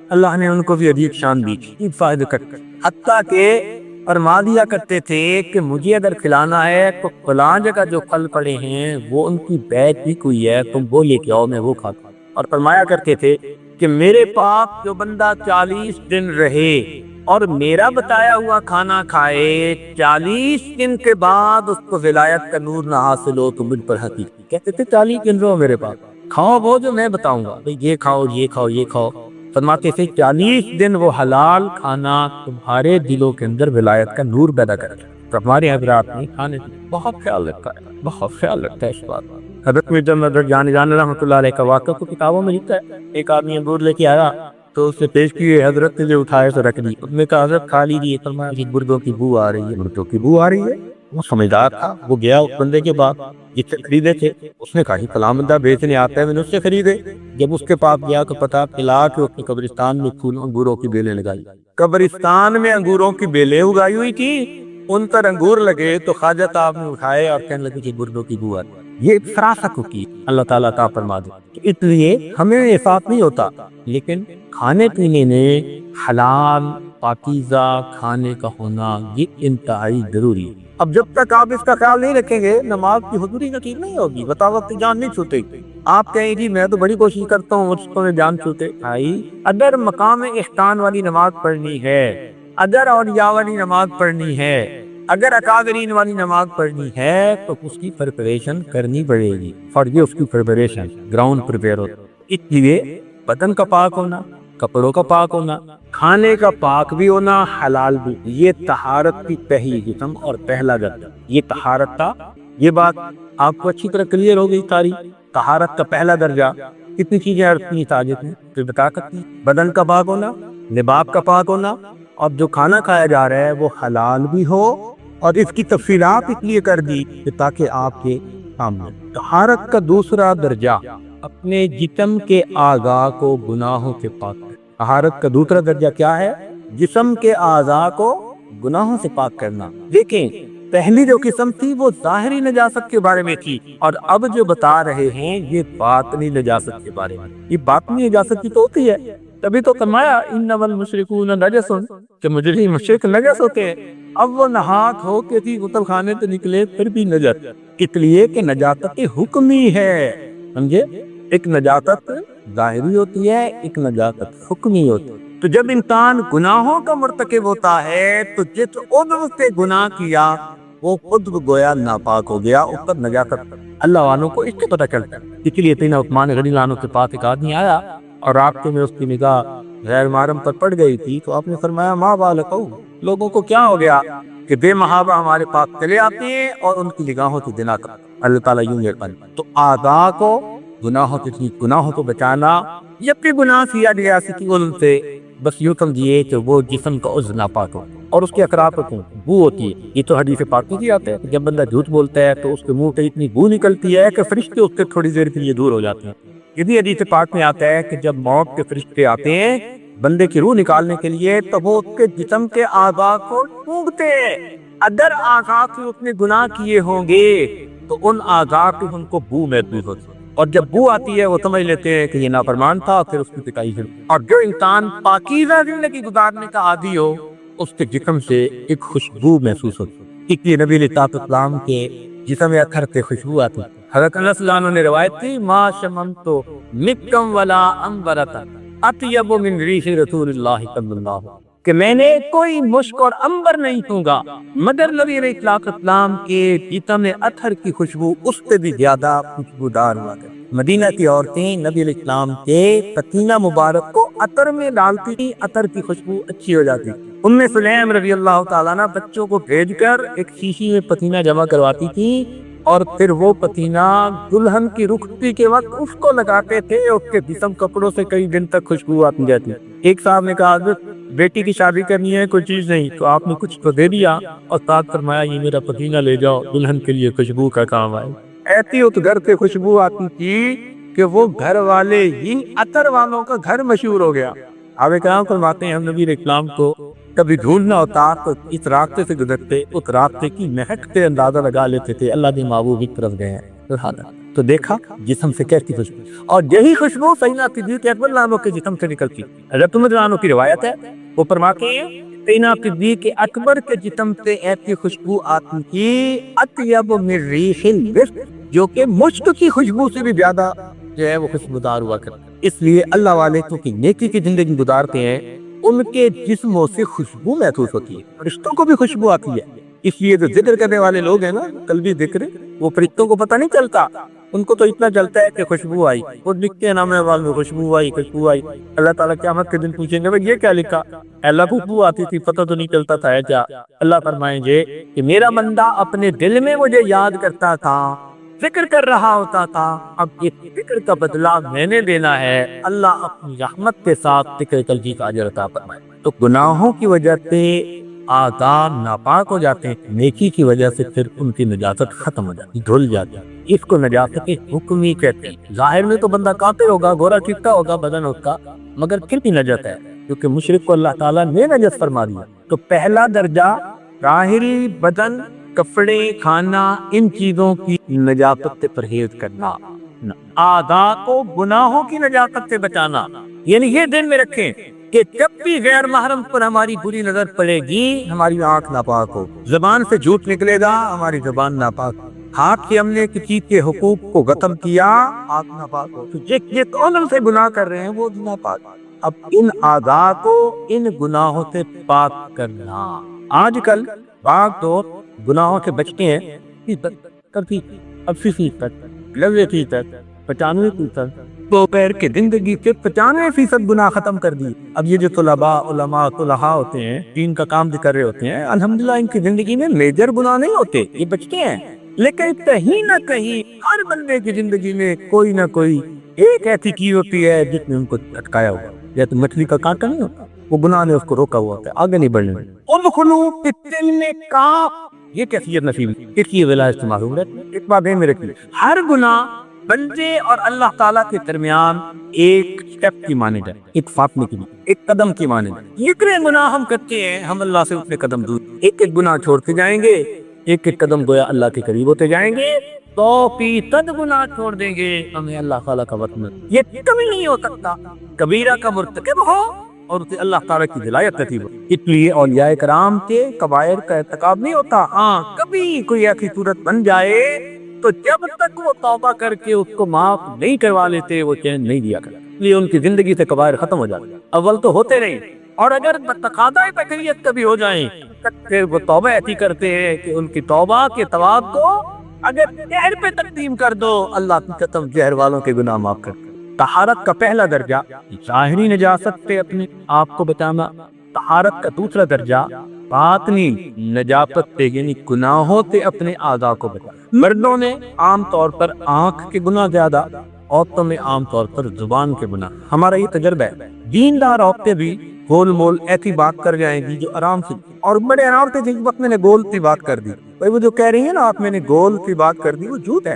اللہ نے ان کو بھی عجیب شان دی، فائدہ کرتے، حتیٰ کہ فرما دیا کرتے تھے کہ مجھے اگر کھلانا ہے تو فلاں جگہ جو پھل پڑے ہیں وہ ان کی بیچ بھی کوئی ہے، تم وہ لے کے آؤ میں وہ کھاتا ہوں۔ اور فرمایا کرتے تھے کہ میرے پاس جو بندہ 40 دن رہے اور میرا بتایا ہوا کھانا کھائے 40 دن کے بعد اس کو ولایت کا نور نہ حاصل ہو تو مجھ پر حقیقت کہتے تھے 40 دن رہو میرے پاس، کھاؤ وہ جو میں بتاؤں گا، بھئی یہ کھاؤ یہ کھاؤ یہ کھاؤ، فرماتے تھے 40 دن وہ حلال کھانا تمہارے دلوں کے اندر ولایت کا نور پیدا کرے گا۔ تو ہمارے حضرات نے کھانے بہت خیال رکھا ہے، بہت خیال رکھتا ہے اس بات کا۔ حضرت مرزا مدد جان رحمۃ اللہ علیہ کا واقعہ کو کتابوں میں لکھا ہے، ایک آدمی انگور لے کے آیا تو اسے پیش کیے، حضرت نے جو اٹھائے تو رکھ دی، اس نے کہا حضرت کھا لیجیے، فرمایا جی مردوں کی بو آ رہی ہے، مردوں کی بو آ رہی ہے۔ وہ سمجھدار تھا، وہ گیا اس بندے کے پاس جس سے خریدے تھے، اس نے کہا یہ فلاں بندہ بیچنے آتا ہے، میں نے اس سے خریدے۔ جب اس کے پاس گیا تو پتا چلا کہ اس نے قبرستان میں انگوروں کی بیلیں لگائی، قبرستان میں انگوروں کی بیلیں اگائی ہوئی تھی، ان پر انگور لگے تو خواجہ صاحب نے اٹھائے اور کہنے لگے کہ مردوں کی بو آ رہی ہے۔ یہ فراست کی اللہ تعالیٰ عطا فرما دے، اس لیے ہمیں احساس نہیں ہوتا، لیکن کھانے پینے میں حلال پاکیزہ کھانے کا ہونا یہ انتہائی ضروری ہے۔ اب جب تک آپ اس کا خیال نہیں رکھیں گے نماز کی حضوری نصیب نہیں ہوگی، بتاؤ وقت جان نہیں چھوٹے گی۔ آپ کہیں جی میں تو بڑی کوشش کرتا ہوں مجھ کو جان چھوٹے، بھائی اگر مقام احسان والی نماز پڑھنی ہے، اگر اولیاء والی نماز پڑھنی ہے، اگر اکابرین والی نماز پڑھنی ہے تو اس کی پریپریشن کرنی پڑے گی، اور یہ اس کی پریپریشن گراؤنڈ پریپیئر ہوتا ہے۔ اس لیے بدن کا پاک ہونا، کپڑوں کا پاک ہونا، کھانے کا پاک بھی ہونا، حلال بھی، یہ طہارت کی پہلی قسم اور پہلا درجہ، یہ طہارت کا، یہ بات آپ کو اچھی طرح کلیئر ہو گئی ساری۔ طہارت کا پہلا درجہ کتنی چیزیں عرض کی تاجت میں پھر بتا سکتی ہیں، بدن کا پاک ہونا، لباس کا پاک ہونا، اور جو کھانا کھایا جا رہا ہے وہ حلال بھی ہو، اور اس کی تفصیلات اس لیے کر دی کہ تاکہ آپ کے سامنے۔ طہارت کا دوسرا درجہ اپنے جسم کے اعضاء کو گناہوں سے پاک کرنا۔ طہارت کا دوسرا درجہ کیا ہے؟ جسم کے اعضاء کو گناہوں سے پاک کرنا۔ دیکھیں پہلی جو قسم تھی وہ ظاہری نجاست کے بارے میں تھی، اور اب جو بتا رہے ہیں یہ باطنی نجاست کے بارے میں۔ یہ باطنی نجاست کی تو ہوتی ہے، تبھی تو فرمایا انما المشرکون نجس، کہ مجرم مشرک نجس ہوتے ہیں۔ اب وہ نہات ہو کے تھی غسل خانے سے نکلے پھر بھی نجس، اس لیے کہ نجاست حکمی ہے، سمجھے؟ ایک نجاست ظاہری ہوتی ہے، ایک نجاست حکمی ہوتی ہے۔ تو جب انسان گناہوں کا مرتکب ہوتا ہے تو جس عضو سے گناہ کیا وہ خود گویا ناپاک ہو گیا، اس پر نجاست اللہ والوں کو اس سے پتہ چلتا ہے۔ اس لیے سیدنا عثمان غنی عنہ کے پاس ایک آدمی آیا اور راستے میں اس کی نگاہ غیر محرم پر پڑ گئی تھی، تو آپ نے فرمایا ما بالکم، لوگوں کو کیا ہو گیا کہ بے محابہ ہمارے پاس چلے آتے ہیں اور ان کی نگاہوں سے زنا کرتے ہیں۔ اللہ تعالیٰ یوں یقین تو اعضاء کو گناہوں سے، گناہوں کو بچانا، جب بھی گناہ کیا گیا کسی ان سے بس یوں سمجھیے کہ وہ جسم کا عضو ناپاک ہو اور اس کے اقرار پر بو ہوتی ہے۔ یہ تو حدیث پاک میں بھی آتا ہے کہ جب بندہ جھوٹ بولتا ہے تو اس کے منہ سے اتنی بو نکلتی ہے کہ فرشتے اس سے تھوڑی دیر کے لیے دور ہو جاتے ہیں۔ یہ بھی حدیث پاک میں آتا ہے کہ جب موت کے فرشتے آتے ہیں بندے کی روح نکالنے کے لیے تو وہ اس کے جسم کے اعضاء کو سونگھتے ہیں۔ اگر اعضاء سے اس نے گناہ کیے ہوں گے تو ان اعضاء کی ان کو بو محسوس ہوتی ہے، اور جب بو آتی ہے وہ سمجھ لیتے ہیں کہ یہ نافرمان تھا، پھر اس کی پٹائی شروع۔ اور جو انسان پاکیزہ زندگی گزارنے کا عادی ہو اس کے جسم سے ایک خوشبو محسوس ہوتی ہے، اس لیے نبی علیہ السلام کے جسم اطہر سے خوشبو آتی ہے۔ حضرت انس رضی اللہ عنہ نے روایت تھی ما شممت مکم ولا عنبرۃ اطیب من ریح رسول اللہ صلی اللہ علیہ وسلم، کہ میں نے کوئی مشک اور عنبر نہیں سونگا مگر نبی علیہ السلام کے جسم اطہر کی خوشبو اس سے بھی زیادہ خوشبودار ہوا کرتی۔ مدینہ کی عورتیں نبی علیہ السلام کے پسینہ مبارک کو عطر میں ڈالتی تھی، عطر کی خوشبو اچھی ہو جاتی۔ ام سلیم رضی اللہ تعالیٰ عنہ بچوں کو بھیج کر ایک شیشی میں پسینہ جمع کرواتی تھی، اور پھر وہ پسینہ دلہن کی رخصتی کے وقت اس کو لگاتے تھے، اس کے جسم کپڑوں سے کئی دن تک خوشبو آتی جاتی۔ ایک صاحب نے کہا حضرت بیٹی کی شادی کرنی ہے کوئی چیز نہیں، تو آپ نے کچھ تو دے دیا، اور ساتھ فرمایا یہ میرا پسینہ لے جاؤ دلہن کے لیے خوشبو کا کام آئے۔ ایسی اس گھر سے خوشبو آتی تھی کہ وہ گھر والے ہی عطر والوں کا گھر مشہور ہو گیا۔ آپ کرام فرماتے ہیں ہم نبی علیہ السلام کو کبھی ڈھونڈنا ہوتا تو اس راستے سے گزرتے، اس راستے کی مہک سے اندازہ لگا لیتے تھے اللہ دی محبوب کی طرف گئے ہیں۔ تو دیکھا جسم سے کیسی خوشبو، اور یہی خوشبو سیدنا صدیق اکبر رضی اللہ عنہ کے جسم سے نکلتی۔ حضرت عمر رضی اللہ عنہ کی روایت ہے، وہ فرماتے ہیں سیدنا صدیق اکبر کے جسم سے ایسی خوشبو آتی تھی اطیب من ریح المسک، جو کہ مشک کی خوشبو سے بھی زیادہ جو ہے وہ خوشبودار ہوا کرتی۔ اس لیے اللہ والے تو کی نیکی کی زندگی گزارتے ہیں ان کے جسموں سے خوشبو محسوس ہوتی ہے، فرشتوں کو بھی خوشبو آتی ہے۔ اس لیے جو ذکر کرنے والے لوگ ہیں نا، قلبی ذکر، وہ فرشتوں کو پتہ نہیں چلتا، ان کو تو اتنا چلتا ہے کہ خوشبو آئی، وہ لکھتے ہیں نام اعمال میں خوشبو آئی، خوشبو آئی۔ اللہ تعالیٰ قیامت کے دن پوچھیں گے بھائی یہ کیا لکھا؟ اللہ خوشبو آتی تھی، پتہ تو نہیں چلتا تھا ہے کیا؟ اللہ فرمائیں گے کہ میرا بندہ اپنے دل میں مجھے یاد کرتا تھا، فکر کر رہا ہوتا تھا، اب یہ فکر کا بدلہ میں نے دینا ہے۔ اللہ اپنی رحمت کے ساتھ فکر قلبی کا اجر عطا فرمائے۔ تو گناہوں کی وجہ سے آداب ناپاک ہو جاتے ہیں، نیکی کی وجہ سے پھر ان کی نجاست ختم ہو جاتی، دھل جاتی ہے۔ اس کو نجاست حکمی کہتے ہیں۔ ظاہر میں تو بندہ کافر ہوگا، گورا چٹا ہوگا بدن اس کا، مگر پھر بھی نجات ہے، کیونکہ مشرک کو اللہ تعالیٰ نے نجس فرما دیا۔ تو پہلا درجہ ظاہری بدن، کپڑے، کھانا، ان چیزوں کی نجاست سے پرہیز کرنا، اعضاء کو گناہوں کی نجاست سے بچانا۔ یعنی یہ دل میں رکھیں کہ جب بھی غیر محرم پر ہماری بری نظر پڑے گی، ہماری آنکھ ناپاک ہو، زبان سے جھوٹ نکلے گا، ہماری زبان ناپاک ہو، ہاتھ سے ہم نے کسی کے حقوق کو ختم کیا، ہاتھ ناپاک ہو، تو جس عمل سے گناہ کر رہے ہیں وہ ناپاک۔ اب ان اعضاء کو ان گناہوں سے پاک کرنا۔ آج کل بعض تو گناہوں سے بچتے ہیں 80%، 90%، 95%، دوپہر کے زندگی کے 95% گناہ ختم کر دی۔ اب یہ جو طلباء، علماء، صلحاء ہوتے ہیں، دین کا کام بھی کر رہے ہوتے ہیں، الحمدللہ ان کی زندگی میں میجر گناہ نہیں ہوتے، یہ بچتے ہیں، لیکن کہیں نہ کہیں ہر بندے کی زندگی میں کوئی نہ کوئی ایک ایسی چیز ہوتی ہے جس نے ان کو اٹکایا ہوا، جیسے مچھلی کا کانٹا نہیں ہوتا، وہ گناہ نے اس کو روکا ہوا ہوتا ہے آگے نہیں بڑھنے میں۔ ادخلوا فی السلم کافہ، یہ کیفیت نصیب اس کی ولا استعمال ہو رہا ہے۔ ایک بات ہے میرے لیے، ہر گناہ بندے اور اللہ تعالیٰ کے درمیان ایک سٹیپ کی مانند ہے، ایک فاطمے کی، ایک قدم کی مانند ہے۔ جتنے گناہ ہم کرتے ہیں ہم اللہ سے اتنے قدم دور، ایک ایک گناہ چھوڑتے جائیں گے، ایک ایک قدم گویا اللہ کے قریب ہوتے جائیں گے۔ 100% گناہ چھوڑ دیں گے، ہمیں اللہ تعالیٰ کا وطن، یہ کبھی نہیں ہو سکتا۔ کبیرہ کا مرتکب ہو اور اسے اللہ تعالیٰ کی ولایت نصیب ہو۔ اس لیے اولیاء کرام کے کبائر کا ارتکاب نہیں ہوتا۔ ہاں کبھی کوئی ایسی صورت بن جائے تو جب تک وہ توبہ کر کے اس کو معاف نہیں کروا لیتے وہ چین نہیں دیا کرتے، اس لیے ان کی زندگی سے کبائر ختم ہو جاتے۔ اول تو ہوتے نہیں، اور اگر تقاضۂ بشریت کبھی ہو جائیں پھر وہ توبہ ایسی کرتے ہیں کہ ان کی توبہ کے ثواب کو اگر زہر پہ تقسیم کر دو، اللہ کی قسم زہر والوں کے گناہ معاف کر۔ طہارت کا پہلا درجہ ظاہری نجاست سے اپنے آپ کو بچانا، طہارت کا دوسرا درجہ باطنی نجاست سے یعنی گناہوں سے اپنے اعضاء کو بچانا۔ مردوں نے عام طور پر آنکھ کے گناہ زیادہ، عورتوں میں عام طور پر زبان کے گناہ۔ ہمارا یہ تجربہ ہے، دیندار عورتیں بھی گول مول ایسی بات کر جائیں گی جو آرام سے، اور بڑے آرام سے جس وقت میں نے گول سی بات کر دی، بھائی وہ جو کہہ رہی ہیں نا آپ میں نے گول سی بات کر دی وہ جھوٹ ہے۔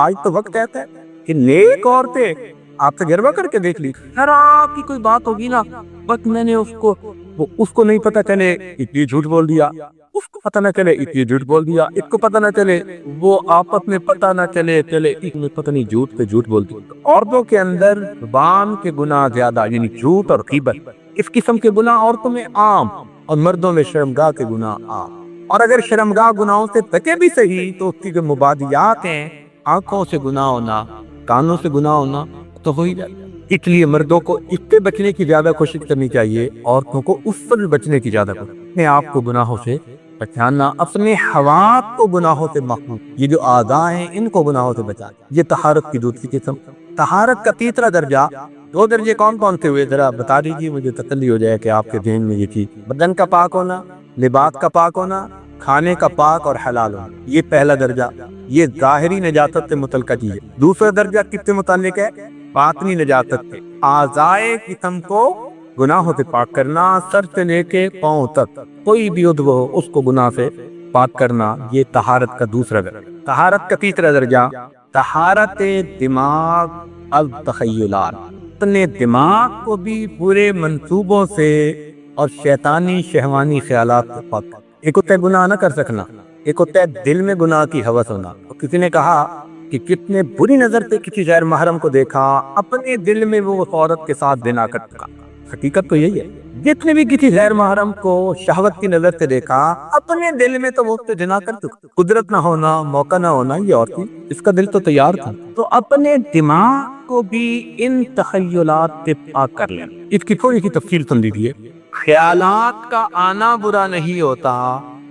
آج تو وقت کہتا ہے کہ نیک عورتیں، آپ تجربہ کر کے دیکھ لی، ہر آپ کی کوئی بات ہوگی نا، بس میں نے اس کو نہیں پتہ چلے اتنی جھوٹ بول دیا، اس کو پتہ نہ چلے اتنی جھوٹ بول دیا، اس کو پتہ نہ چلے، وہ آپس میں پتہ نہ چلے اس میں پتہ نہیں جھوٹ پہ جھوٹ بول دی۔ عورتوں کے اندر زبان کے گناہ زیادہ، یعنی جھوٹ اور غیبت، اس قسم کے گناہ عورتوں میں عام، اور مردوں میں شرمگاہ کے گناہ عام۔ اور اگر شرمگاہ گناہوں سے بچے بھی صحیح تو اس کی جو مبادیات ہیں، آنکھوں سے گناہ ہونا، کانوں سے گناہ ہونا، تو ہو ہی جائے۔ اس لیے مردوں کو اس سے بچنے کی زیادہ کوشش کرنی چاہیے، عورتوں کو اس سے بھی بچنے کی زیادہ کوشش، اپنے آپ کو گناہوں سے بچانا، اپنے حواس کو گناہوں سے محفوظ، یہ جو اعضاء ہیں ان کو گناہوں سے بچانا، یہ طہارت کی دوسری قسم۔ طہارت کا تیسرا درجہ، دو درجے کون کون سے ہوئے ذرا بتا دیجیے، مجھے تسلی ہو جائے کہ آپ کے ذہن میں یہ چیز، بدن کا پاک ہونا، لباس کا پاک ہونا، کھانے کا پاک اور حلال ہونا، یہ پہلا درجہ، یہ ظاہری نجاست سے متعلقہ چیز ہے۔ دوسرا درجہ کس سے متعلق ہے؟ باطنی نجاست سے، اعضائے جسم کو گناہوں سے پاک کرنا، سر سے لے کے پاؤں تک کوئی بھی عضو ہو اس کو گناہ سے پاک کرنا، یہ طہارت کا دوسرا درجہ۔ طہارت کا تیسرا درجہ، طہارت دماغ التخیلات، اپنے دماغ کو بھی برے منصوبوں سے اور شیطانی شہوانی خیالات سے پاک۔ ایک ہوتا ہے گناہ نہ کر سکنا، ایک ہوتا ہے دل میں گناہ کی ہوس ہونا۔ کسی نے کہا کہ کتنے بری نظر سے کسی غیر محرم کو دیکھا، اپنے دل میں وہ عورت کے ساتھ زنا کر چکا۔ حقیقت تو یہی ہے، جتنے بھی کسی غیر محرم کو شہوت کی نظر سے دیکھا، اپنے دل میں تو وہ اس سے زنا کر چکا۔ قدرت نہ ہونا، موقع نہ ہونا، یہ اور تھی، اس کا دل تو تیار تھا۔ تو اپنے دماغ کو بھی ان تخیلات سے پاک کر لینا۔ اس کی تھوڑی سی تفصیل سن لیجیے۔ خیالات کا آنا برا نہیں ہوتا،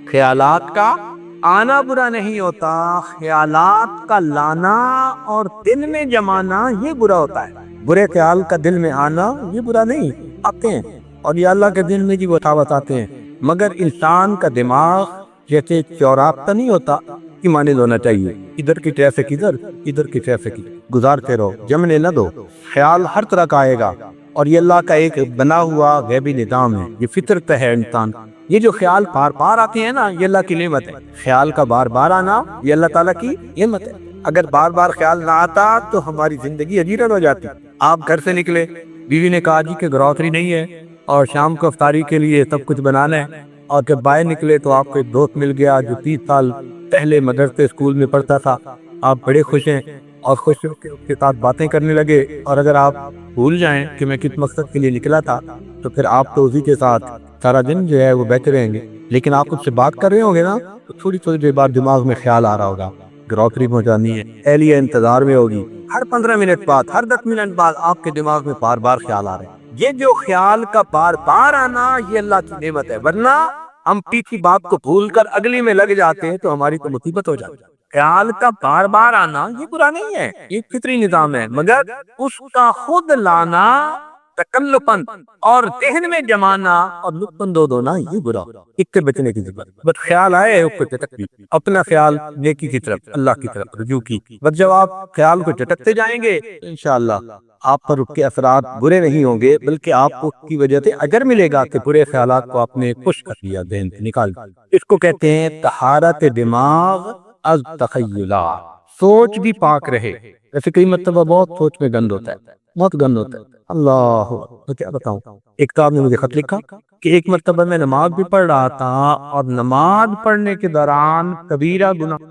خیالات کا آنا برا نہیں ہوتا، خیالات کا لانا اور دل میں جمانا یہ برا ہوتا ہے۔ برے خیال کا دل میں آنا یہ برا نہیں، آتے ہیں اور یہ اللہ کے دل میں جی بتاوت آتے ہیں، مگر انسان کا دماغ جیسے چورافتہ نہیں ہوتا کہ مانند ہونا چاہیے، ادھر کی ٹریفک ادھر، ادھر کی ٹریفک ادھر، گزارتے رہو، جمنے نہ دو۔ خیال ہر طرح کا آئے گا اور یہ اللہ کا ایک بنا ہوا غیبی نظام ہے، یہ فطرت ہے انسان۔ یہ جو خیال بار بار آتے ہیں نا، یہ اللہ کی نعمت ہے۔ خیال کا بار بار آنا یہ اللہ تعالیٰ کی نعمت ہے۔ اگر بار بار خیال نہ آتا تو ہماری زندگی اجیرن ہو جاتی۔ آپ گھر سے نکلے، بیوی نے کہا جی کہ گروسری نہیں ہے اور شام کو افطاری کے لیے سب کچھ بنانا ہے، اور جب باہر نکلے تو آپ کو ایک دوست مل گیا جو 30 سال پہلے مدرسے اسکول میں پڑھتا تھا، آپ بڑے خوش ہیں اور خوش ہو کے اس کے ساتھ باتیں کرنے لگے، اور اگر آپ بھول جائیں کہ میں کس مقصد کے لیے نکلا تھا تو پھر آپ تو اسی کے ساتھ سارا دن جو ہے وہ بیٹھے رہیں گے۔ لیکن آپ اس سے بات کر رہے ہوں گے نا تو تھوڑی تھوڑی دیر بعد دماغ میں خیال آ رہا ہوگا، گروسری پہنچانی ہے، اہلیہ انتظار میں ہوگی، ہر 15 منٹ بعد، ہر 10 منٹ بعد آپ کے دماغ میں بار بار خیال آ رہے ہیں۔ یہ جو خیال کا بار بار آنا یہ اللہ کی نعمت ہے، ورنہ ہم پیچھے بات کو بھول کر اگلی میں لگ جاتے ہیں تو ہماری تو مصیبت ہو جاتی ہے۔ خیال کا بار بار آنا یہ برا نہیں ہے، یہ فطری نظام ہے، مگر اس کا خود لانا تکلفاً اور ذہن میں جمانا اور لطف اندوز ہونا یہ برا۔ اس سے بچنے کی ضرورت، بس خیال آئے اس کو چٹک دی، اپنا خیال نیکی کی طرف، اللہ کی طرف رجوع کی، بس جب آپ خیال کو چٹکتے جائیں گے تو انشاءاللہ آپ پر اس کے اثرات برے نہیں ہوں گے، بلکہ آپ کو اس کی وجہ سے اجر ملے گا کہ برے خیالات کو آپ نے خوش کر دیا، ذہن سے نکال دیا۔ اس کو کہتے ہیں طہارت دماغ از تخیلات، سوچ بھی پاک رہے۔ ایسے کئی مرتبہ بہت سوچ میں گند ہوتا ہے، بہت گند ہوتا ہے، اللہ میں کیا بتاؤں۔ ایک صاحب نے مجھے خط لکھا کہ ایک مرتبہ میں نماز بھی پڑھ رہا تھا اور نماز پڑھنے کے دوران کبیرہ گناہ